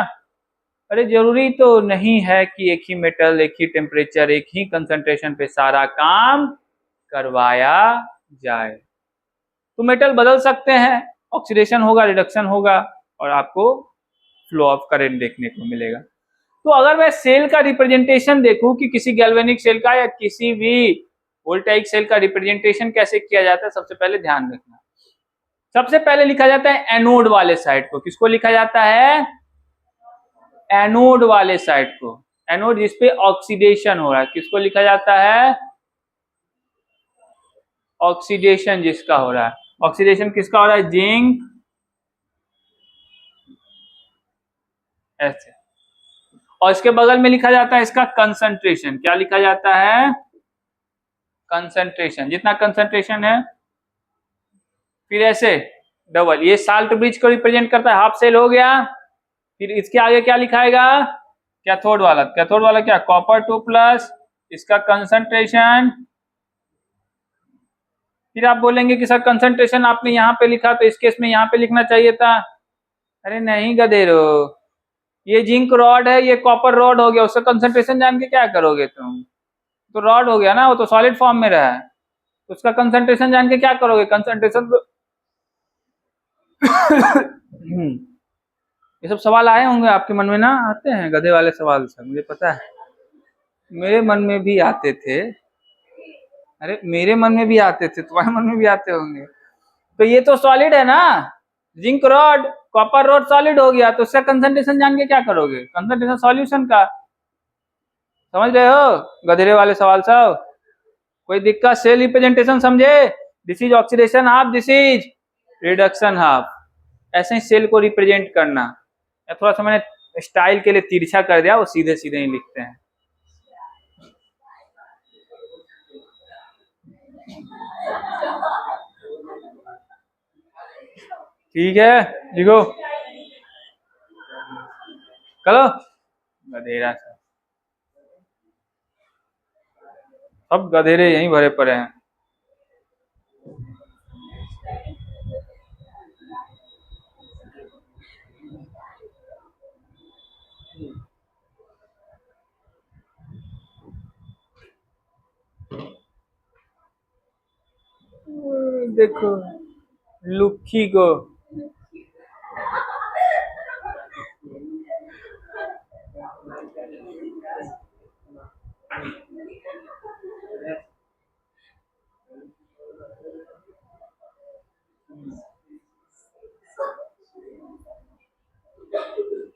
अरे जरूरी तो नहीं है कि एक ही मेटल, एक ही टेम्परेचर, एक ही कंसंट्रेशन पे सारा काम करवाया जाए। तो मेटल बदल सकते हैं, ऑक्सीडेशन होगा, रिडक्शन होगा, और आपको फ्लो ऑफ करंट देखने को मिलेगा। तो अगर मैं सेल का रिप्रेजेंटेशन देखूं कि किसी गैल्वेनिक सेल का या किसी भी वोल्टाइक सेल का रिप्रेजेंटेशन कैसे किया जाता है, सबसे पहले ध्यान रखना। सबसे पहले लिखा जाता है एनोड वाले साइड को। किसको लिखा जाता है? एनोड वाले साइड को। एनोड जिसपे ऑक्सीडेशन हो रहा है, किसको लिखा जाता है? ऑक्सीडेशन जिसका हो रहा है। ऑक्सीडेशन किसका हो रहा है? जिंक, ऐसे। और इसके बगल में लिखा जाता है इसका कंसंट्रेशन। क्या लिखा जाता है? कंसंट्रेशन। जितना कंसंट्रेशन है, फिर ऐसे डबल। ये साल्ट ब्रिज को रिप्रेजेंट करता है, हाफ सेल हो गया। फिर इसके आगे क्या लिखाएगा? कैथोड वाला। कैथोड वाला क्या? कॉपर 2 प्लस, इसका कंसंट्रेशन। फिर आप बोलेंगे कि सर कंसंट्रेशन आपने यहाँ पे लिखा, तो इस केस में यहाँ पे लिखना चाहिए था। अरे नहीं गधेरो, ये जिंक रॉड है, ये कॉपर रॉड हो गया, उसका कंसंट्रेशन जान के क्या करोगे तुम? तो रॉड हो गया ना, वो तो सॉलिड फॉर्म में रहा है, तो उसका कंसंट्रेशन जान के क्या करोगे? कंसंट्रेशन तो ये सब सवाल आए होंगे आपके मन में ना, आते हैं गधे वाले सवाल सब, मुझे पता है, मेरे मन में भी आते थे। अरे मेरे मन में भी आते थे, तुम्हारे मन में भी आते होंगे। तो ये तो सॉलिड है ना, zinc rod, copper rod solid हो गया, तो उसका कंसंट्रेशन जान के क्या करोगे? कंसंट्रेशन सॉल्यूशन का। समझ रहे हो गधेरे वाले सवाल सब? कोई दिक्कत? सेल रिप्रेजेंटेशन समझे? This is oxidation half, this is reduction half. ऐसे ही सेल को रिप्रेजेंट करना। या थोड़ा सा मैंने स्टाइल के लिए तिरछा कर दिया, वो सीधे सीधे ही लिखते हैं। ठीक है, लिखो। चलो, गधेरा सब गधेरे यहीं भरे पड़े हैं। देखो लुक्खी को,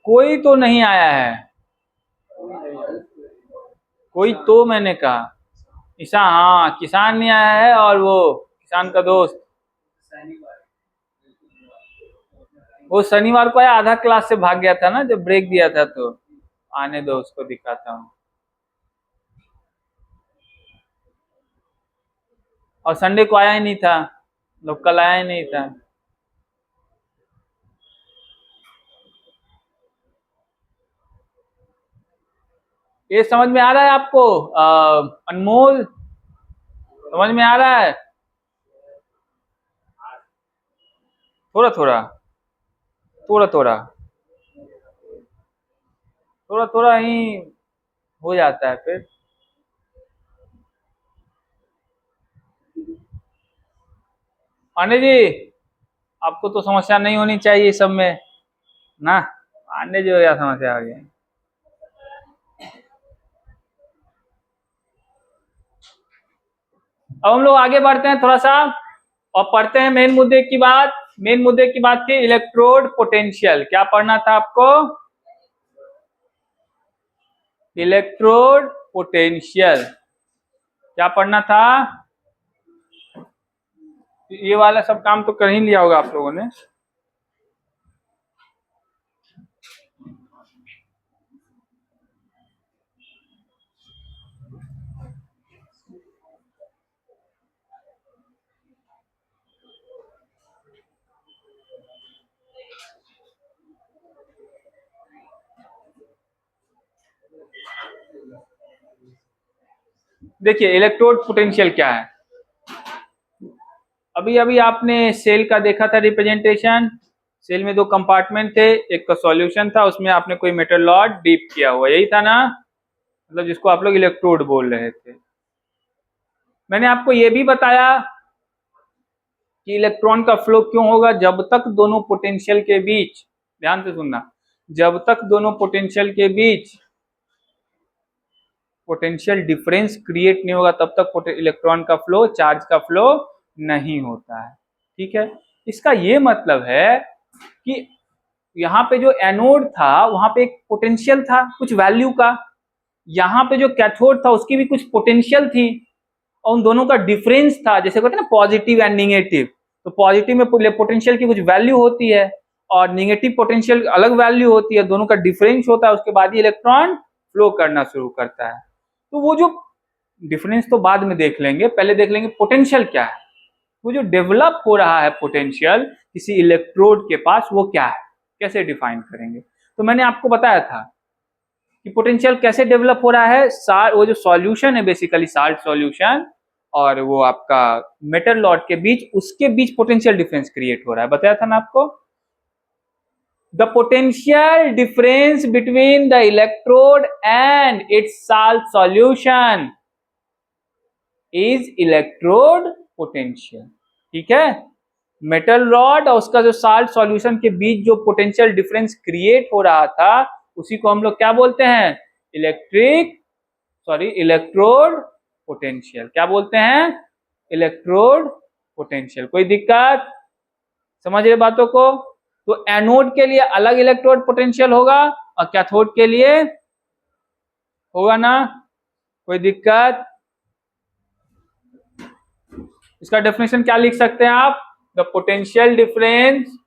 कोई तो नहीं आया है, कोई तो मैंने कहा ईशा, हाँ किसान नहीं आया है, और वो किसान का दोस्त वो शनिवार को आया, आधा क्लास से भाग गया था ना जब ब्रेक दिया था, तो आने दो उसको दिखाता हूँ। और संडे को आया ही नहीं था, लोग कल आया ही नहीं था। ये समझ में आ रहा है आपको? अनमोल समझ में आ रहा है? थोड़ा थोड़ा, थोड़ा थोड़ा, थोड़ा थोड़ा ही हो जाता है फिर। पांडे जी, आपको तो समस्या नहीं होनी चाहिए इस सब में ना। पांडे जी हो गया, समस्या आ गई। अब हम लोग आगे बढ़ते हैं थोड़ा सा और पढ़ते हैं मेन मुद्दे की बात। मेन मुद्दे की बात थी इलेक्ट्रोड पोटेंशियल। क्या पढ़ना था आपको? इलेक्ट्रोड पोटेंशियल क्या पढ़ना था? ये वाला सब काम तो कर ही लिया होगा आप लोगों ने। देखिए इलेक्ट्रोड पोटेंशियल क्या है। अभी अभी आपने सेल का देखा था रिप्रेजेंटेशन। सेल में दो कंपार्टमेंट थे, एक का सॉल्यूशन था, उसमें आपने कोई मेटल रॉड डीप किया हुआ, यही था ना, मतलब जिसको आप लोग इलेक्ट्रोड बोल रहे थे। मैंने आपको ये भी बताया कि इलेक्ट्रॉन का फ्लो क्यों होगा, जब तक दोनों पोटेंशियल के बीच, ध्यान से सुनना, जब तक दोनों पोटेंशियल के बीच पोटेंशियल डिफरेंस क्रिएट नहीं होगा तब तक इलेक्ट्रॉन का फ्लो, चार्ज का फ्लो नहीं होता है। ठीक है, इसका ये मतलब है कि यहाँ पे जो एनोड था वहां पे एक पोटेंशियल था कुछ वैल्यू का, यहाँ पे जो कैथोड था उसकी भी कुछ पोटेंशियल थी, और उन दोनों का डिफरेंस था, जैसे कहते हैं ना पॉजिटिव एंड निगेटिव। तो पॉजिटिव में पोटेंशियल की कुछ वैल्यू होती है और निगेटिव पोटेंशियल अलग वैल्यू होती है, दोनों का डिफरेंस होता है, उसके बाद ही इलेक्ट्रॉन फ्लो करना शुरू करता है। तो वो जो डिफरेंस तो बाद में देख लेंगे, पहले देख लेंगे पोटेंशियल क्या है। वो जो डेवलप हो रहा है पोटेंशियल किसी इलेक्ट्रोड के पास, वो क्या है, कैसे डिफाइन करेंगे। तो मैंने आपको बताया था कि पोटेंशियल कैसे डेवलप हो रहा है। वो जो सॉल्यूशन है बेसिकली साल्ट सॉल्यूशन और वो आपका मेटल रॉड के बीच, उसके बीच पोटेंशियल डिफरेंस क्रिएट हो रहा है, बताया था ना आपको। The potential difference between the electrode and it's salt solution is electrode potential. ठीक है, मेटल रॉड और उसका जो साल्ट सॉल्यूशन के बीच जो पोटेंशियल डिफरेंस क्रिएट हो रहा था उसी को हम लोग क्या बोलते हैं, इलेक्ट्रोड पोटेंशियल। क्या बोलते हैं, इलेक्ट्रोड पोटेंशियल। कोई दिक्कत, समझ रहे बातों को। तो एनोड के लिए अलग इलेक्ट्रोड पोटेंशियल होगा और कैथोड के लिए होगा ना, कोई दिक्कत। इसका डेफिनेशन क्या लिख सकते हैं आप, द पोटेंशियल डिफरेंस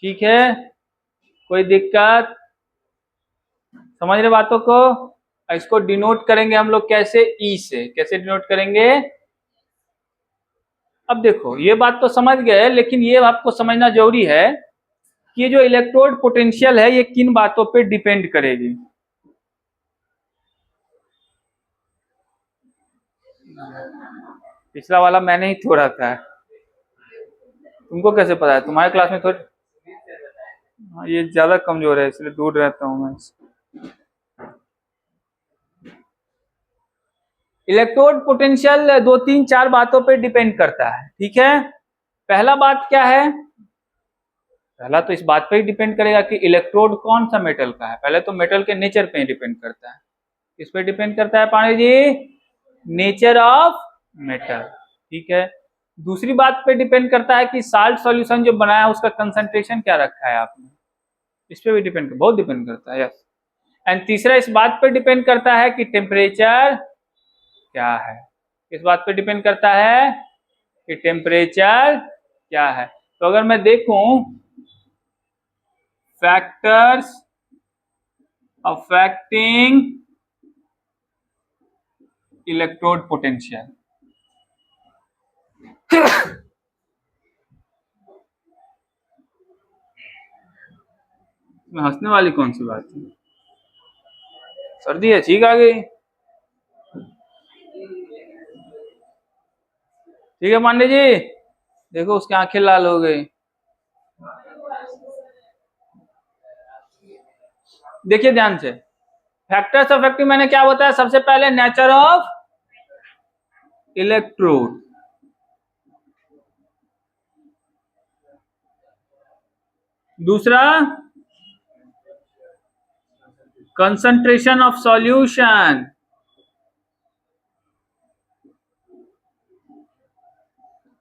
ठीक है, कोई दिक्कत, समझ रहे बातों को। इसको डिनोट करेंगे हम लोग कैसे, ई से। कैसे डिनोट करेंगे, अब देखो ये बात तो समझ गए, लेकिन ये आपको समझना जरूरी है कि ये जो इलेक्ट्रोड पोटेंशियल है ये किन बातों पे डिपेंड करेगी। पिछला वाला मैंने ही थोड़ा था, तुमको कैसे पता है, तुम्हारे क्लास में थोड़ी। हाँ, ये ज्यादा कमजोर है इसलिए दूर रहता हूं मैं। इलेक्ट्रोड पोटेंशियल दो तीन चार बातों पे डिपेंड करता है। ठीक है, पहला बात क्या है, पहला तो इस बात पे ही डिपेंड करेगा कि इलेक्ट्रोड कौन सा मेटल का है। पहले तो मेटल के नेचर पे ही डिपेंड करता है। किस पे डिपेंड करता है Pandey ji, nature of metal. ठीक है, दूसरी बात पे डिपेंड करता है कि साल्ट सॉल्यूशन जो बनाया है उसका कंसंट्रेशन क्या रखा है आपने, इस पे भी डिपेंड, बहुत डिपेंड करता है। यस, एंड तीसरा इस बात पे डिपेंड करता है कि टेम्परेचर क्या है। किस बात पे डिपेंड करता है कि टेम्परेचर क्या है। तो अगर मैं देखूं फैक्टर्स अफेक्टिंग इलेक्ट्रोड पोटेंशियल, इसमें हंसने वाली कौन सी बात है। सर्दी है, छींक आ गई। ठीक है पांडे जी, देखो उसकी आंखें लाल हो गई। देखिए ध्यान से, फैक्टर्स अफेक्टिव मैंने क्या बताया, सबसे पहले नेचर ऑफ इलेक्ट्रोड, दूसरा कंसंट्रेशन ऑफ सॉल्यूशन,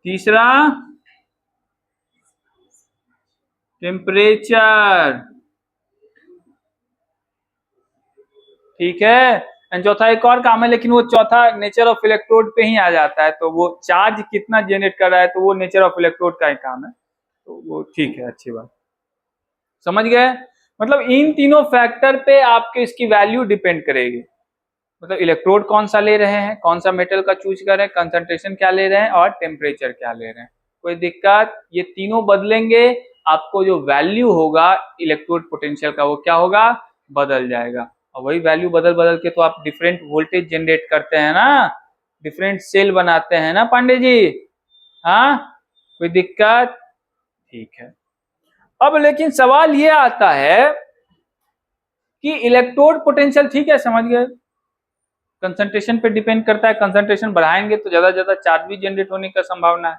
तीसरा टेम्परेचर, ठीक है। एंड चौथा एक और काम है, लेकिन वो चौथा नेचर ऑफ इलेक्ट्रोड पे ही आ जाता है, तो वो चार्ज कितना जनरेट कर रहा है, तो वो नेचर ऑफ इलेक्ट्रोड का ही काम है, तो वो ठीक है, अच्छी बात, समझ गए। मतलब इन तीनों फैक्टर पे आपके इसकी वैल्यू डिपेंड करेगी, मतलब इलेक्ट्रोड कौन सा ले रहे हैं, कौन सा मेटल का चूज कर रहे हैं, कंसंट्रेशन क्या ले रहे हैं और टेम्परेचर क्या ले रहे हैं। कोई दिक्कत, ये तीनों बदलेंगे आपको जो वैल्यू होगा इलेक्ट्रोड पोटेंशियल का वो क्या होगा, बदल जाएगा। और वही वैल्यू बदल बदल के तो आप डिफरेंट वोल्टेज जनरेट करते हैं ना, डिफरेंट सेल बनाते हैं ना पांडे जी। हाँ, कोई दिक्कत, ठीक है। अब लेकिन सवाल ये आता है कि इलेक्ट्रोड पोटेंशियल, ठीक है समझ गए, कंसंट्रेशन पे डिपेंड करता है, कंसंट्रेशन बढ़ाएंगे तो ज्यादा ज्यादा चार्ज भी जनरेट होने का संभावना है।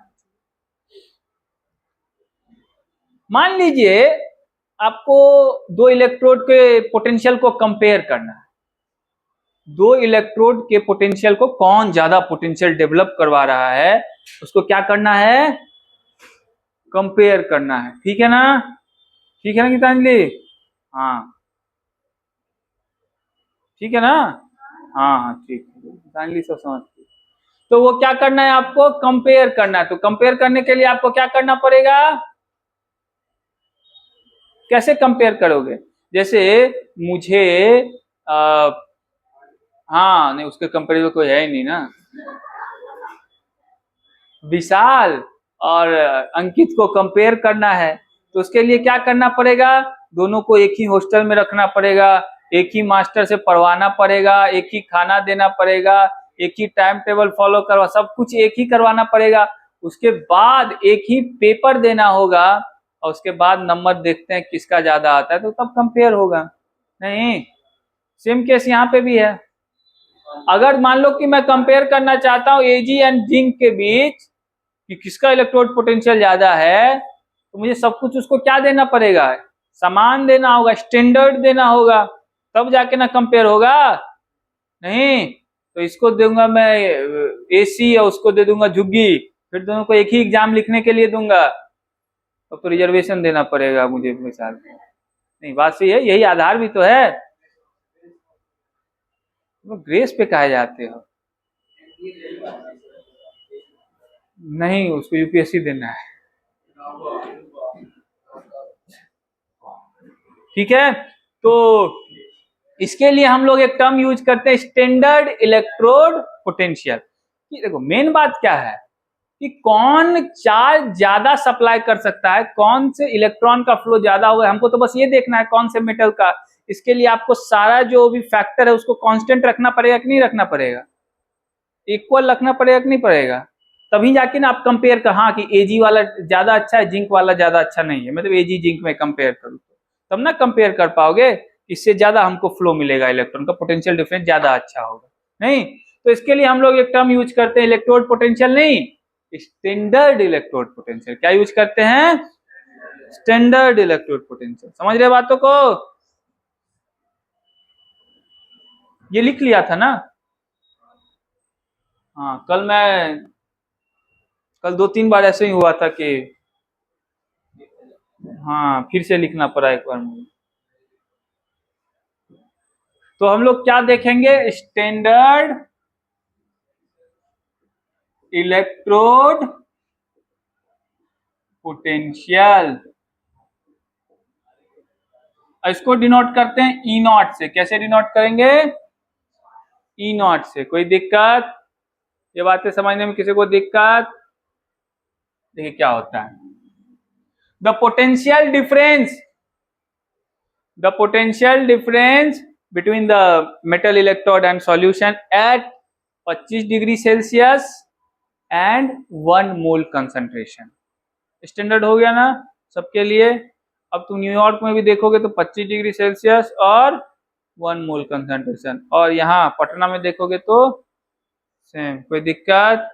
मान लीजिए आपको दो इलेक्ट्रोड के पोटेंशियल को कंपेयर करना है, दो इलेक्ट्रोड के पोटेंशियल को कौन ज्यादा पोटेंशियल डेवलप करवा रहा है उसको क्या करना है, कंपेयर करना है, ठीक है ना, ठीक है ना गीतांजलि, हाँ ठीक है ना, हाँ हाँ ठीक है, गीतांजलि सब समझती है। तो वो क्या करना है, आपको कंपेयर करना है, तो कंपेयर करने के लिए आपको क्या करना पड़ेगा, कैसे कंपेयर करोगे, जैसे मुझे आ, हाँ नहीं उसके कंपेरिजन कोई है ही नहीं ना, विशाल और अंकित को कंपेयर करना है, तो उसके लिए क्या करना पड़ेगा, दोनों को एक ही हॉस्टल में रखना पड़ेगा, एक ही मास्टर से पढ़वाना पड़ेगा, एक ही खाना देना पड़ेगा, एक ही टाइम टेबल फॉलो करवा, सब कुछ एक ही करवाना पड़ेगा, उसके बाद एक ही पेपर देना होगा और उसके बाद नंबर देखते हैं किसका ज्यादा आता है, तो तब कंपेयर होगा। नहीं, सेम केस यहाँ पे भी है। अगर मान लो कि मैं कंपेयर करना चाहता हूँ एजी एंड जिंक के बीच कि किसका इलेक्ट्रोड पोटेंशियल ज्यादा है, तो मुझे सब कुछ उसको क्या देना पड़ेगा, समान देना होगा, स्टैंडर्ड देना होगा, तब जाके ना कंपेयर होगा। नहीं तो इसको दूंगा मैं एसी और उसको दे दूंगा झुग्गी, फिर दोनों को एक ही एग्जाम लिखने के लिए दूंगा, तो रिजर्वेशन देना पड़ेगा मुझे मिसाल। नहीं बात सही है, यही आधार भी तो है। तो ग्रेस पे कहे जाते हो, नहीं उसको यूपीएससी देना है, ठीक है। तो इसके लिए हम लोग एक टर्म यूज करते हैं स्टैंडर्ड इलेक्ट्रोड पोटेंशियल। देखो मेन बात क्या है कि कौन चार्ज ज्यादा सप्लाई कर सकता है, कौन से इलेक्ट्रॉन का फ्लो ज्यादा होगा, हमको तो बस ये देखना है कौन से मेटल का। इसके लिए आपको सारा जो भी फैक्टर है उसको कांस्टेंट रखना पड़ेगा कि नहीं रखना पड़ेगा, इक्वल रखना पड़ेगा कि नहीं पड़ेगा, तभी जाके ना आप कंपेयर कर, हाँ कि एजी वाला ज्यादा अच्छा है जिंक वाला ज्यादा अच्छा नहीं है, मतलब एजी जिंक में कंपेयर करूँ तब ना कंपेयर कर पाओगे, इससे ज्यादा हमको फ्लो मिलेगा, इलेक्ट्रॉन का पोटेंशियल डिफरेंस ज्यादा अच्छा होगा। नहीं तो इसके लिए हम लोग एक टर्म यूज करते हैं इलेक्ट्रोड पोटेंशियल, नहीं स्टैंडर्ड इलेक्ट्रोड पोटेंशियल। क्या यूज करते हैं, स्टैंडर्ड इलेक्ट्रोड पोटेंशियल। समझ रहे बातों को, ये लिख लिया था ना, हाँ कल दो तीन बार ऐसे ही हुआ था कि हाँ फिर से लिखना पड़ा एक बार मुझे। तो हम लोग क्या देखेंगे, स्टैंडर्ड इलेक्ट्रोड पोटेंशियल, इसको डिनोट करते हैं ई नॉट से। कैसे डिनोट करेंगे? ई नॉट से। कोई दिक्कत? ये बातें समझने में किसी को दिक्कत? देखिए क्या होता है, the potential difference, the potential difference between the metal electrode and solution at 25 degree Celsius and 1 mole concentration. Standard हो गया ना सबके लिए? अब तुम न्यूयॉर्क में भी देखोगे तो 25 डिग्री सेल्सियस और 1 मोल कंसंट्रेशन, और यहाँ पटना में देखोगे तो सेम। कोई दिक्कत?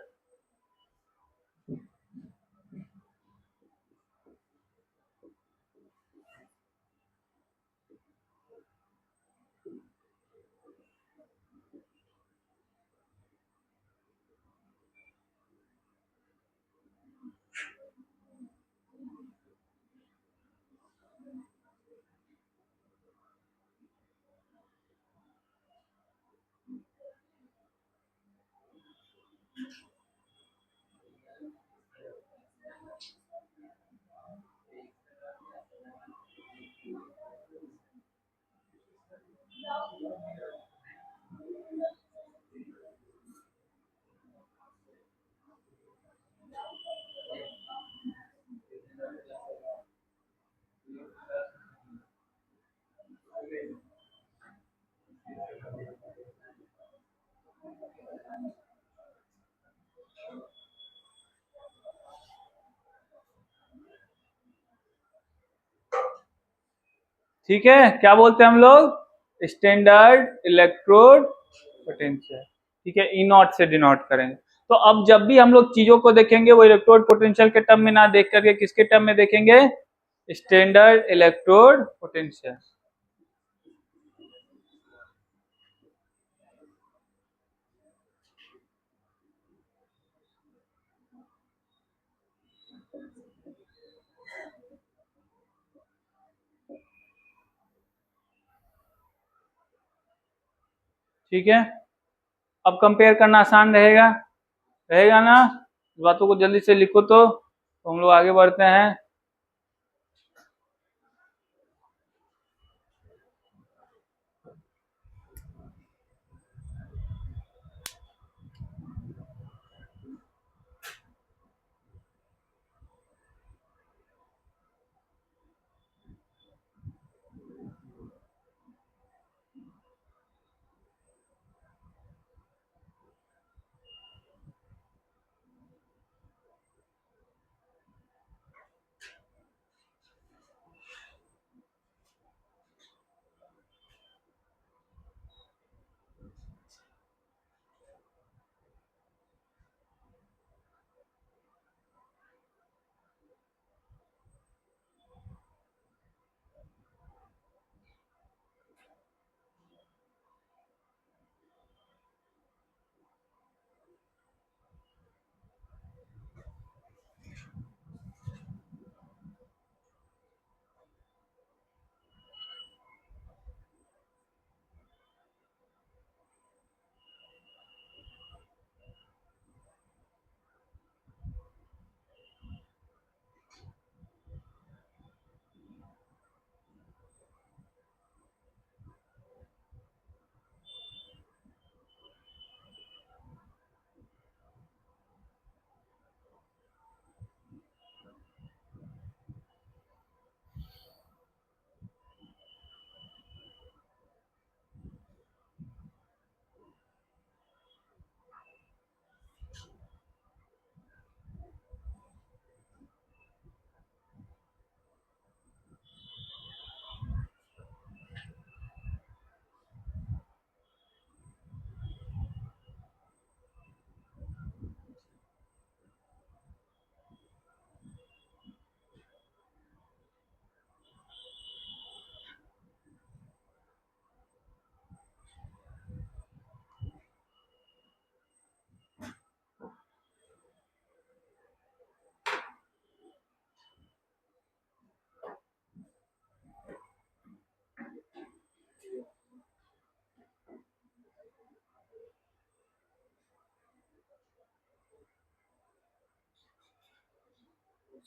ठीक है, क्या बोलते हैं हम लोग? Standard electrode potential. ठीक है, ई नॉट से डिनोट करेंगे। तो अब जब भी हम लोग चीजों को देखेंगे वो इलेक्ट्रोड पोटेंशियल के टर्म में ना देख करके किसके टर्म में देखेंगे? Standard electrode potential. ठीक है, अब कंपेयर करना आसान रहेगा, रहेगा ना? बातों को जल्दी से लिखो तो हम लोग आगे बढ़ते हैं।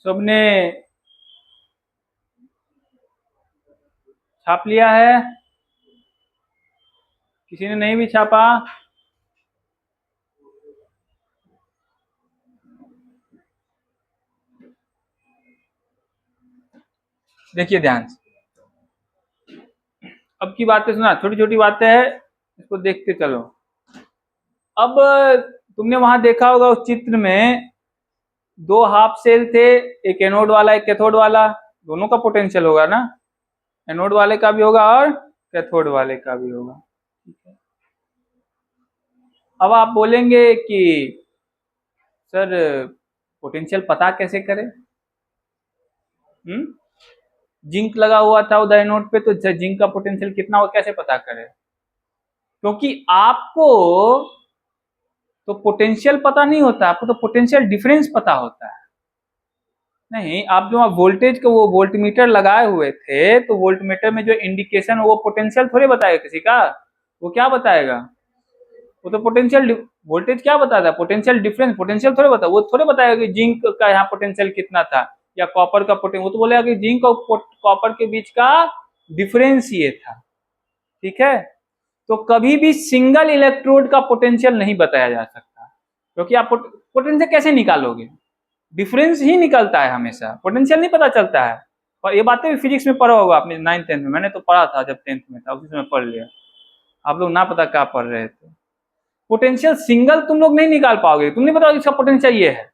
सबने छाप लिया है? किसी ने नहीं भी छापा? देखिए ध्यान से, अब की बातें सुना, छोटी छोटी बातें हैं, इसको देखते चलो। अब तुमने वहां देखा होगा उस चित्र में दो हाफ सेल थे, एक एनोड वाला एक कैथोड वाला, दोनों का पोटेंशियल होगा ना, एनोड वाले का भी होगा और कैथोड वाले का भी होगा। ठीक है, अब आप बोलेंगे कि सर पोटेंशियल पता कैसे करें? जिंक लगा हुआ था उधर एनोड पे, तो जिंक का पोटेंशियल कितना हो कैसे पता करें? क्योंकि आपको तो पोटेंशियल पता नहीं होता, आपको तो पोटेंशियल डिफरेंस पता होता है। नहीं, आप जो वोल्टेज का वो वोल्टमीटर लगाए हुए थे, तो वोल्टमीटर में जो इंडिकेशन वो पोटेंशियल थोड़े बताएगा किसी का, वो क्या बताएगा? वो तो पोटेंशियल वोल्टेज क्या बताता है? पोटेंशियल डिफरेंस, पोटेंशियल थोड़े बताया, वो थोड़े बताएगा कि जिंक का यहाँ पोटेंशियल कितना था या कॉपर का पोटेंशियल, वो तो बोलेगा कि जिंक और कॉपर के बीच का डिफरेंस ये था। ठीक है, तो कभी भी सिंगल इलेक्ट्रोड का पोटेंशियल नहीं बताया जा सकता, क्योंकि आप पोटेंशियल कैसे निकालोगे? डिफरेंस ही निकलता है हमेशा, पोटेंशियल नहीं पता चलता है। और ये बातें भी फिजिक्स में पढ़ा होगा आपने 9th 10th में, मैंने तो पढ़ा था जब 10th में था, उसी समय पढ़ लिया। आप लोग ना पता क्या पढ़ रहे थे। पोटेंशियल सिंगल तुम लोग नहीं निकाल पाओगे, तुम नहीं बताओगे इसका पोटेंशियल ये है।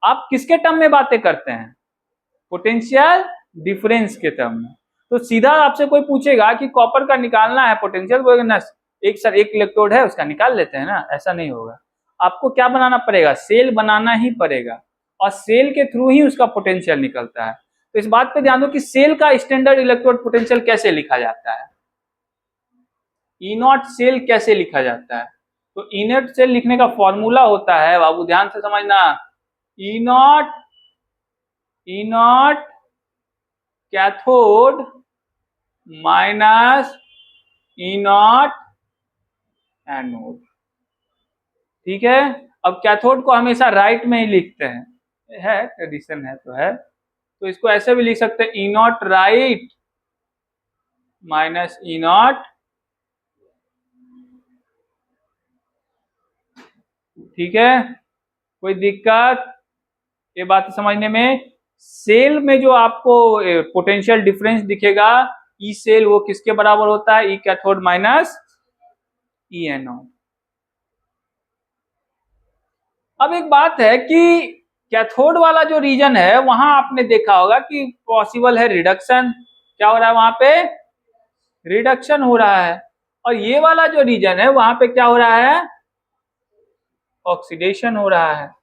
आप किसके टर्म में बातें करते हैं? पोटेंशियल डिफरेंस के टर्म में। तो सीधा आपसे कोई पूछेगा कि कॉपर का निकालना है पोटेंशियल, बोलेगा ना एक सर एक इलेक्ट्रोड है उसका निकाल लेते हैं ना, ऐसा नहीं होगा। आपको क्या बनाना पड़ेगा? सेल बनाना ही पड़ेगा, और सेल के थ्रू ही उसका पोटेंशियल निकलता है। तो इस बात पे ध्यान दो कि सेल का स्टैंडर्ड इलेक्ट्रोड पोटेंशियल कैसे लिखा जाता है, ई नॉट सेल कैसे लिखा जाता है। तो ई नॉट सेल लिखने का फॉर्मूला होता है, बाबू ध्यान से समझना, E nought cathode minus E nought anode. ठीक है, अब कैथोड को हमेशा राइट में ही लिखते हैं, है ट्रेडिशन है तो है, तो इसको ऐसे भी लिख सकते हैं, E nought right minus E nought. ठीक है, कोई दिक्कत ये बात समझने में? सेल में जो आपको पोटेंशियल डिफरेंस दिखेगा, ई सेल, वो किसके बराबर होता है? ई कैथोड माइनस ई एनोड। अब एक बात है कि कैथोड वाला जो रीजन है वहां आपने देखा होगा कि पॉसिबल है रिडक्शन, क्या हो रहा है वहां पे? रिडक्शन हो रहा है। और ये वाला जो रीजन है वहां पे क्या हो रहा है? ऑक्सीडेशन हो रहा है।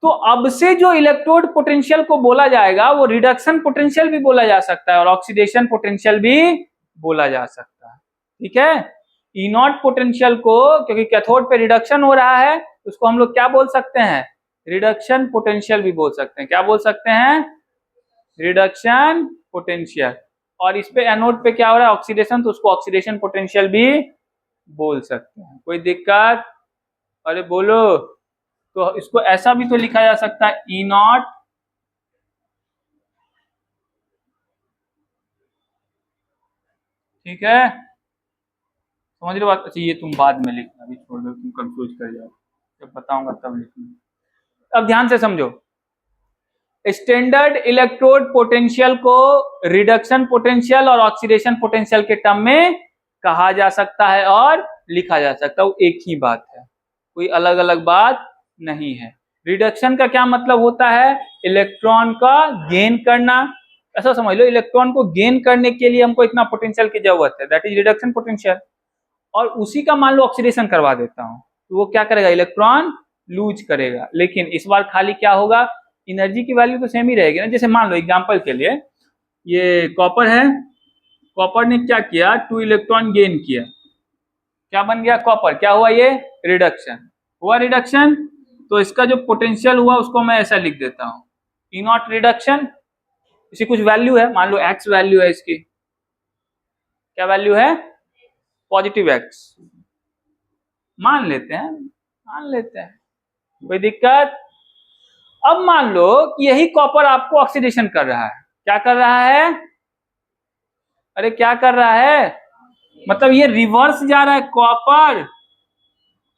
तो अब से जो इलेक्ट्रोड पोटेंशियल को बोला जाएगा वो रिडक्शन पोटेंशियल भी बोला जा सकता है और ऑक्सीडेशन पोटेंशियल भी बोला जा सकता है। ठीक है, ई नॉट पोटेंशियल को, क्योंकि कैथोड पे रिडक्शन हो रहा है, उसको हम लोग क्या बोल सकते हैं? रिडक्शन पोटेंशियल भी बोल सकते हैं। क्या बोल सकते हैं? Reduction potential. और इस पे एनोड पे क्या हो रहा है? ऑक्सीडेशन, तो उसको ऑक्सीडेशन पोटेंशियल भी बोल सकते हैं। कोई दिक्कत? अरे बोलो। तो इसको ऐसा भी तो लिखा जा सकता है, ई नॉट ठीक है, समझ रहे हो बात? अच्छा ये तुम बाद में लिखना, अभी छोड़ दो, तुम कंफ्यूज कर जाओ, जब बताऊंगा तब लिखना। अब ध्यान से समझो, स्टैंडर्ड इलेक्ट्रोड पोटेंशियल को रिडक्शन पोटेंशियल और ऑक्सीडेशन पोटेंशियल के टर्म में कहा जा सकता है और लिखा जा सकता है, वो एक ही बात है, कोई अलग अलग बात नहीं है। रिडक्शन का क्या मतलब होता है? इलेक्ट्रॉन का गेन करना। ऐसा समझ लो, इलेक्ट्रॉन को गेन करने के लिए हमको इतना पोटेंशियल की जरूरत है, दैट इज रिडक्शन पोटेंशियल। और उसी का मान लो ऑक्सीडेशन करवा देता हूं, तो वो क्या करेगा? इलेक्ट्रॉन लूज करेगा, लेकिन इस बार खाली क्या होगा? एनर्जी की वैल्यू तो सेम ही रहेगी ना। जैसे मान लो एग्जांपल के लिए ये कॉपर है, कॉपर ने क्या किया? 2 इलेक्ट्रॉन गेन किया, क्या बन गया? कॉपर। क्या हुआ? ये रिडक्शन हुआ। रिडक्शन, तो इसका जो पोटेंशियल हुआ उसको मैं ऐसा लिख देता हूं, ई नॉट रिडक्शन। इसी कुछ वैल्यू है, मान लो एक्स वैल्यू है इसकी, क्या वैल्यू है? पॉजिटिव एक्स मान लेते हैं, मान लेते हैं, कोई दिक्कत? अब मान लो कि यही कॉपर आपको ऑक्सीडेशन कर रहा है, क्या कर रहा है, अरे क्या कर रहा है, मतलब ये रिवर्स जा रहा है, कॉपर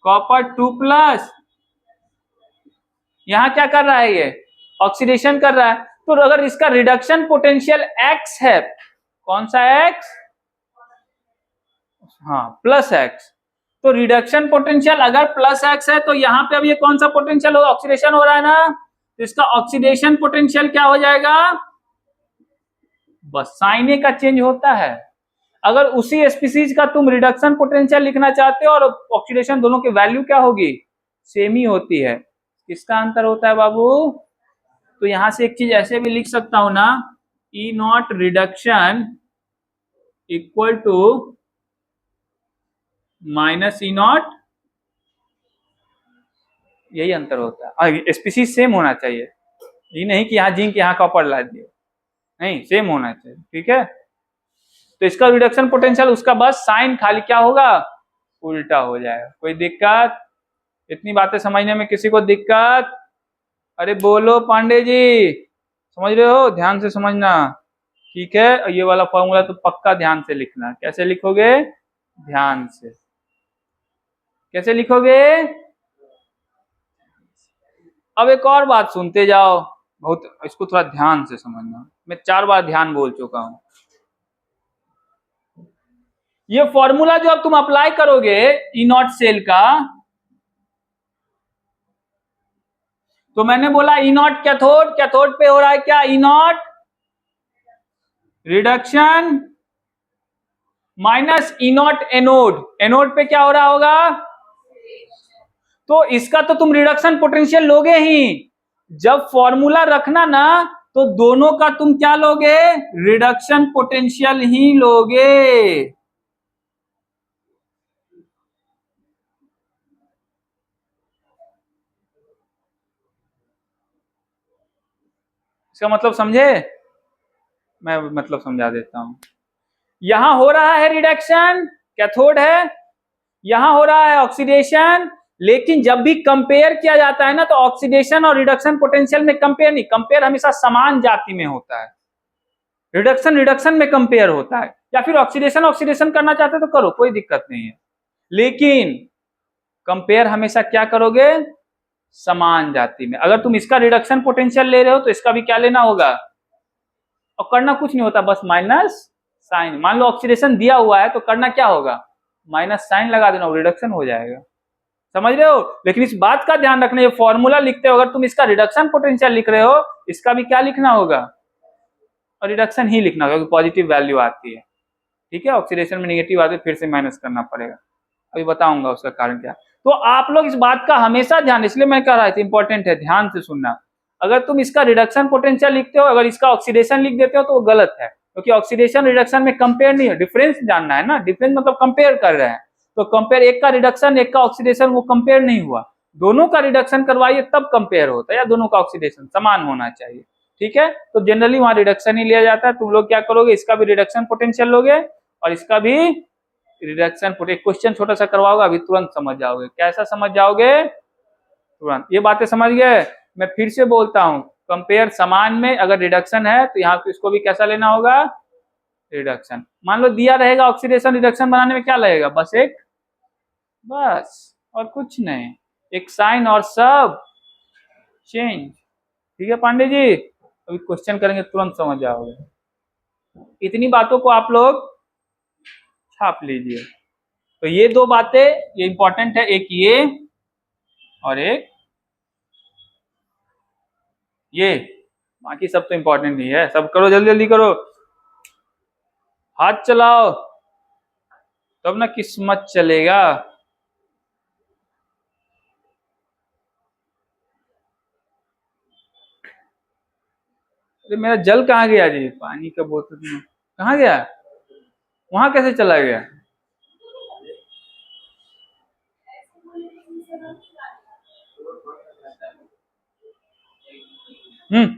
कॉपर 2+, यहां क्या कर रहा है, ये ऑक्सीडेशन कर रहा है। तो अगर इसका रिडक्शन पोटेंशियल x है, कौन सा x, हाँ +x, तो रिडक्शन पोटेंशियल अगर +x है तो यहाँ पे अब ये कौन सा पोटेंशियल हो, ऑक्सीडेशन हो रहा है ना, तो इसका ऑक्सीडेशन पोटेंशियल क्या हो जाएगा, बस साइन ए का चेंज होता है। अगर उसी स्पीसीज का तुम रिडक्शन पोटेंशियल लिखना चाहते हो और ऑक्सीडेशन, दोनों की वैल्यू क्या होगी, सेम ही होती है, किसका अंतर होता है बाबू, तो यहां से एक चीज ऐसे भी लिख सकता हूं ना, E nought reduction equal to minus E nought, यही अंतर होता है, स्पीसीज सेम होना चाहिए, ये नहीं कि यहाँ जिंक यहाँ कॉपर ला दिए, नहीं सेम होना चाहिए, ठीक है। तो इसका रिडक्शन पोटेंशियल उसका बस साइन खाली क्या होगा, उल्टा हो जाएगा। कोई दिक्कत, इतनी बातें समझने में किसी को दिक्कत, अरे बोलो पांडे जी, समझ रहे हो, ध्यान से समझना, ठीक है। ये वाला फॉर्मूला तो पक्का ध्यान से लिखना, कैसे लिखोगे, ध्यान से, कैसे लिखोगे, अब एक और बात सुनते जाओ, बहुत इसको थोड़ा ध्यान से समझना, मैं 4 बार ध्यान बोल चुका हूं। ये फॉर्मूला जो अब तुम अप्लाई करोगे ई नॉट सेल का, तो मैंने बोला ई नॉट कैथोड, कैथोड पे हो रहा है क्या, E nought reduction minus E nought anode, anode पे क्या हो रहा होगा, तो इसका तो तुम रिडक्शन पोटेंशियल लोगे ही, जब फॉर्मूला रखना ना तो दोनों का तुम क्या लोगे, रिडक्शन पोटेंशियल ही लोगे। इसका मतलब समझे, मैं मतलब समझा देता हूं, यहां हो रहा है रिडक्शन, कैथोड है, यहां हो रहा है ऑक्सीडेशन, लेकिन जब भी कंपेयर किया जाता है ना तो ऑक्सीडेशन और रिडक्शन पोटेंशियल में कंपेयर नहीं, कंपेयर हमेशा समान जाति में होता है, रिडक्शन रिडक्शन में कंपेयर होता है, या फिर ऑक्सीडेशन ऑक्सीडेशन करना चाहते तो करो, कोई दिक्कत नहीं है, लेकिन कंपेयर हमेशा क्या करोगे, समान जाति में। अगर तुम इसका रिडक्शन पोटेंशियल ले रहे हो तो इसका भी क्या लेना होगा, और करना कुछ नहीं होता, बस माइनस साइन, मान लो ऑक्सीडेशन दिया हुआ है तो करना क्या होगा, माइनस साइन लगा देना, रिडक्शन हो जाएगा, समझ रहे हो। लेकिन इस बात का ध्यान रखना, ये फॉर्मूला लिखते हो अगर तुम इसका रिडक्शन पोटेंशियल लिख रहे हो, इसका भी क्या लिखना होगा, और रिडक्शन ही लिखना होगा, क्योंकि पॉजिटिव वैल्यू आती है, ठीक है, ऑक्सीडेशन में नेगेटिव आती है फिर से माइनस करना पड़ेगा, अभी बताऊंगा उसका कारण क्या। तो आप लोग इस बात का हमेशा ध्यान, इसलिए मैं कह रहा था इंपॉर्टेंट है, ध्यान से सुनना, अगर तुम इसका रिडक्शन पोटेंशियल लिखते हो, अगर इसका ऑक्सीडेशन लिख देते हो तो वो गलत है, क्योंकि ऑक्सीडेशन रिडक्शन में कंपेयर नहीं है, डिफरेंस जानना है ना, डिफरेंस मतलब कंपेयर कर रहे हैं, तो कंपेयर, एक का रिडक्शन एक का ऑक्सीडेशन, वो कंपेयर नहीं हुआ, दोनों का रिडक्शन करवाइए तब कंपेयर होता है, या दोनों का ऑक्सीडेशन समान होना चाहिए, ठीक है। तो जनरली वहां रिडक्शन ही लिया जाता है, तुम लोग क्या करोगे, इसका भी रिडक्शन पोटेंशियल लोगे और इसका भी रिडक्शन पोटेंशियल, क्वेश्चन छोटा सा करवाओगे अभी तुरंत समझ जाओगे, कैसा समझ जाओगे तुरंत, ये बातें समझ गए। मैं फिर से बोलता हूं, कंपेयर समान में अगर रिडक्शन है तो यहाँ पे इसको भी कैसा लेना होगा, रिडक्शन, मान लो दिया रहेगा ऑक्सीडेशन रिडक्शन बनाने में क्या लगेगा, बस एक, बस और कुछ नहीं, एक साइन और सब चेंज, ठीक है पांडे जी, अभी क्वेश्चन करेंगे तुरंत समझ जाओगे, इतनी बातों को आप लोग छाप लीजिए। तो ये 2 बातें ये इंपॉर्टेंट है, एक ये और एक ये, बाकी सब तो इंपॉर्टेंट नहीं है, सब करो जल्दी जल्दी करो, हाथ चलाओ तब ना किस्मत चलेगा। अरे मेरा जल कहाँ गया जी, पानी का बोतल में कहाँ गया, वहां कैसे चला गया, हम्म,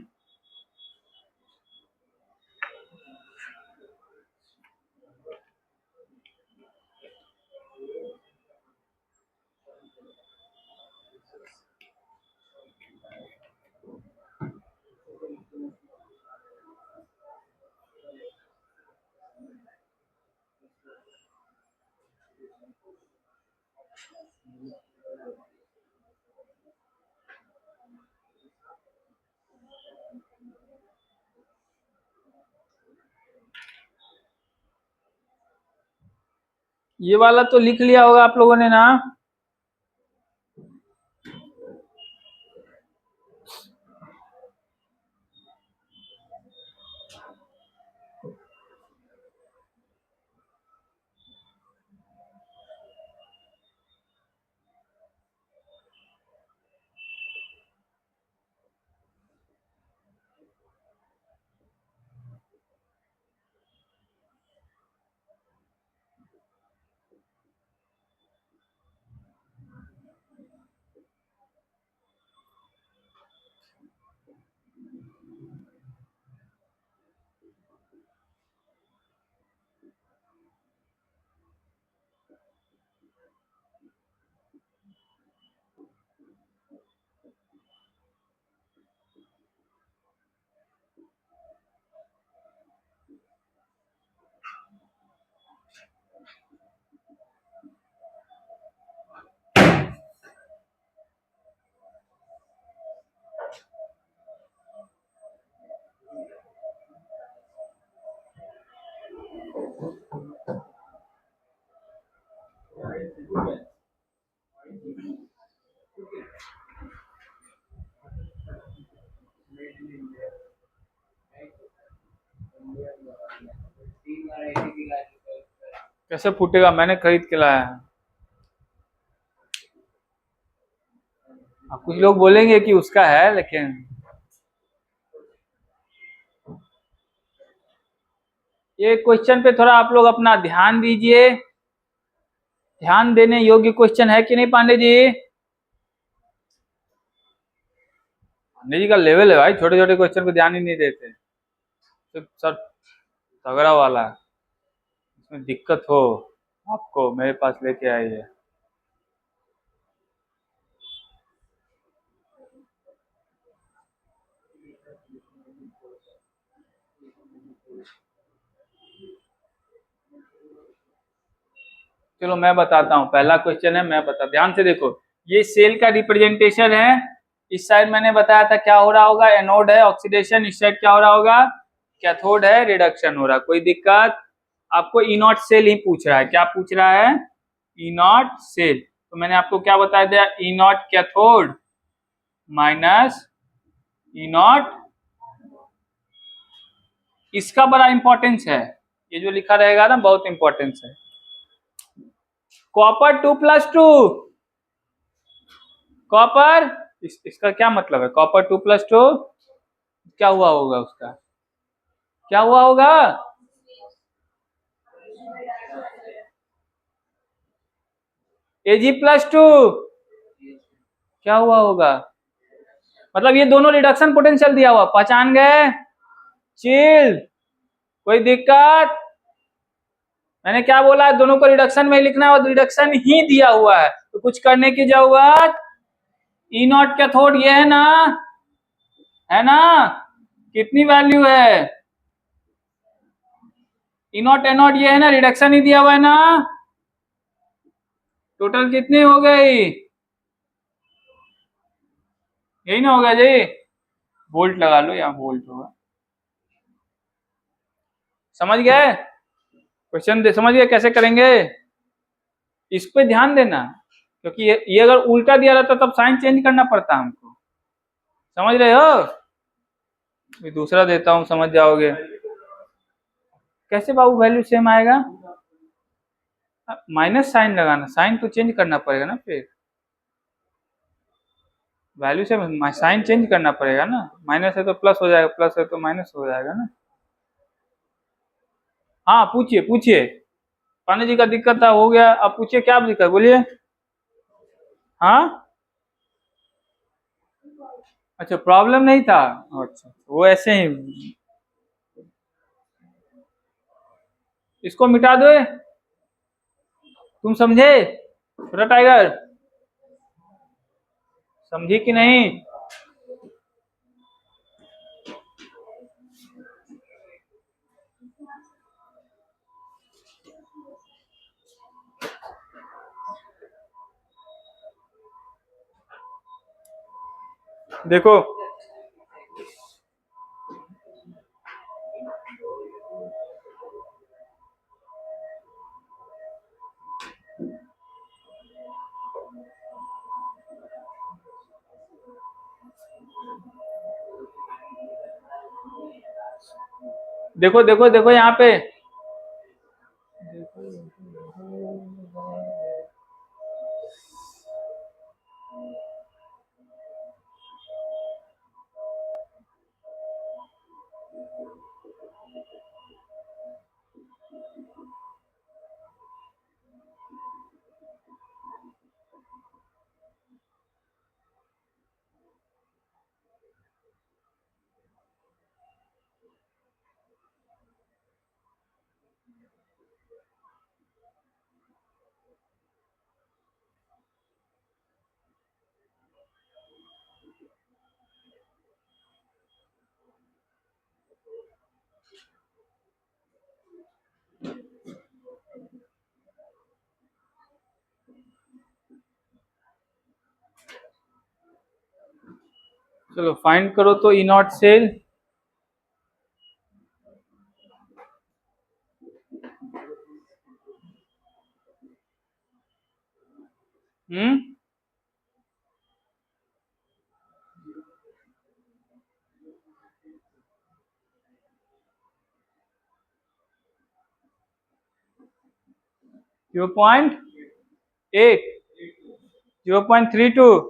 ये वाला तो लिख लिया होगा आप लोगों ने ना। कैसे फूटेगा, मैंने खरीद के लाया है। कुछ लोग बोलेंगे कि उसका है, लेकिन ये क्वेश्चन पे थोड़ा आप लोग अपना ध्यान दीजिए। ध्यान देने योग्य क्वेश्चन है कि नहीं पांडे जी? पांडे जी का लेवल है भाई, छोटे छोटे क्वेश्चन पे ध्यान ही नहीं देते, सिर्फ सर तगड़ा वाला है। इसमें दिक्कत हो आपको मेरे पास लेके आइए। चलो मैं बताता हूँ, पहला क्वेश्चन है, मैं बता, ध्यान से देखो। ये सेल का रिप्रेजेंटेशन है। इस साइड मैंने बताया था क्या हो रहा होगा, एनोड है ऑक्सीडेशन, इस साइड क्या हो रहा होगा, कैथोड है रिडक्शन हो रहा। कोई दिक्कत? आपको ई नॉट सेल ही पूछ रहा है, क्या पूछ रहा है? E nought cell. तो मैंने आपको क्या बताया दिया, E nought cathode minus E nought. इसका बड़ा इंपॉर्टेंस है, ये जो लिखा रहेगा ना बहुत इंपॉर्टेंस है। कॉपर 2+2, कॉपर इसका क्या मतलब है, कॉपर 2+2 क्या हुआ होगा, उसका क्या हुआ होगा? Ag+2 क्या हुआ होगा? मतलब ये दोनों रिडक्शन पोटेंशियल दिया हुआ, पहचान गए? चिल, कोई दिक्कत? मैंने क्या बोला, दोनों को रिडक्शन में लिखना है और रिडक्शन ही दिया हुआ है, तो कुछ करने की जरूरत। ई नॉट कैथोड ये है ना, है ना? कितनी वैल्यू है? ई नॉट एनोड ये है ना, रिडक्शन ही दिया हुआ है ना। टोटल कितनी हो गई? यही ना होगा जी, वोल्ट लगा लो, यहाँ वोल्ट होगा। समझ गए क्वेश्चन? समझ गए कैसे करेंगे? इस पे ध्यान देना, क्योंकि ये अगर उल्टा दिया रहता तब साइन चेंज करना पड़ता हमको। समझ रहे हो? ये दूसरा देता हूं, समझ जाओगे। कैसे बाबू वैल्यू सेम आएगा? माइनस साइन लगाना, साइन तो चेंज करना पड़ेगा ना, फिर वैल्यू से साइन चेंज करना पड़ेगा ना। माइनस है तो प्लस हो जाएगा, प्लस है तो माइनस हो जाएगा ना। हाँ पूछिए पूछिए, पानी जी का दिक्कत था, हो गया, अब पूछिए क्या दिक्कत, बोलिए। हाँ अच्छा, प्रॉब्लम नहीं था, अच्छा वो ऐसे ही, इसको मिटा दो। तुम समझे छोटा टाइगर? समझी कि नहीं? देखो देखो देखो देखो यहाँ पे, चलो फाइंड करो तो E nought cell, hmm, zero point eight, 0.32,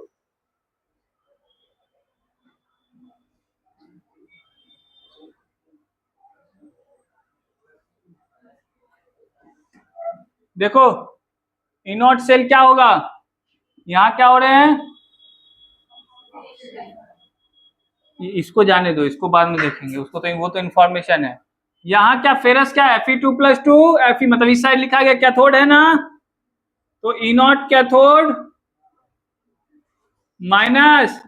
देखो ई नॉट सेल क्या होगा, यहाँ क्या हो रहे हैं, इसको जाने दो, इसको बाद में देखेंगे, उसको तो वो तो इन्फॉर्मेशन है। यहाँ क्या फेरस क्या है, Fe2+2, Fe मतलब इस साइड लिखा गया कैथोड है ना, तो ई नॉट कैथोड माइनस,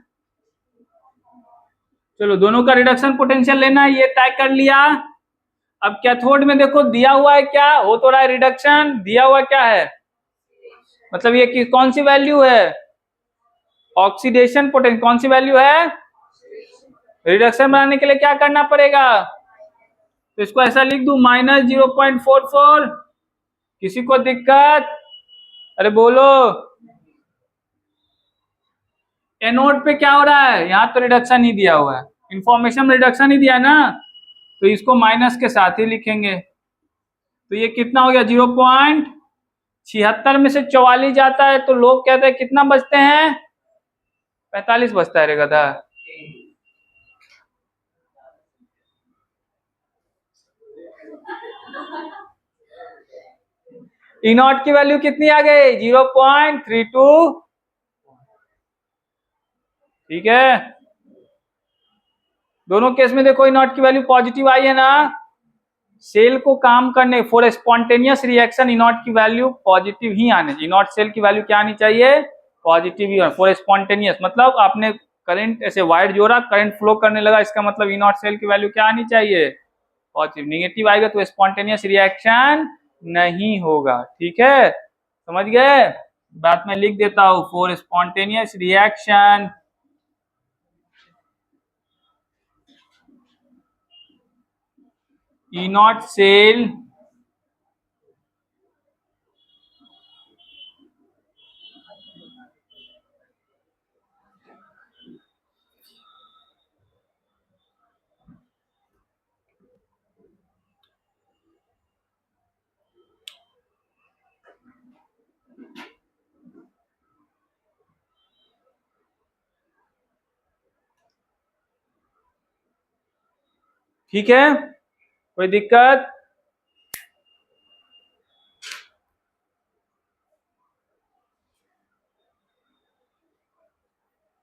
चलो दोनों का रिडक्शन पोटेंशियल लेना है, ये तय कर लिया। अब कैथोड में देखो दिया हुआ है क्या, हो तो रहा है रिडक्शन, दिया हुआ क्या है, मतलब ये कौन सी वैल्यू है, ऑक्सीडेशन पोटेंशियल, कौन सी वैल्यू है, रिडक्शन बनाने के लिए क्या करना पड़ेगा, तो इसको ऐसा लिख दूं -0.44, किसी को दिक्कत, अरे बोलो, एनोड पे क्या हो रहा है, यहाँ तो रिडक्शन ही दिया हुआ है, इंफॉर्मेशन में रिडक्शन ही दिया ना, तो इसको माइनस के साथ ही लिखेंगे, तो ये कितना हो गया 0.76 में से 44 जाता है, तो लोग कहते हैं कितना बचते हैं, 45 बचता है रे गधा। ई नॉट की वैल्यू कितनी आ गई 0.32, ठीक है, दोनों केस में देखो ई नॉट की वैल्यू पॉजिटिव आई है ना, सेल को काम करने for spontaneous reaction E not की वैल्यू पॉजिटिव ही आने, ई नॉट सेल की वैल्यू क्या आनी चाहिए, पॉजिटिव ही, फॉर स्पॉन्टेनियस मतलब आपने करंट ऐसे वायर जोड़ा, करंट फ्लो करने लगा, इसका मतलब ई नॉट सेल की वैल्यू क्या आनी चाहिए, पॉजिटिव, निगेटिव आएगा तो स्पॉन्टेनियस रिएक्शन नहीं होगा, ठीक है, समझ गए, बात में लिख देता हूं, for spontaneous reaction E nought cell ठीक है, कोई दिक्कत,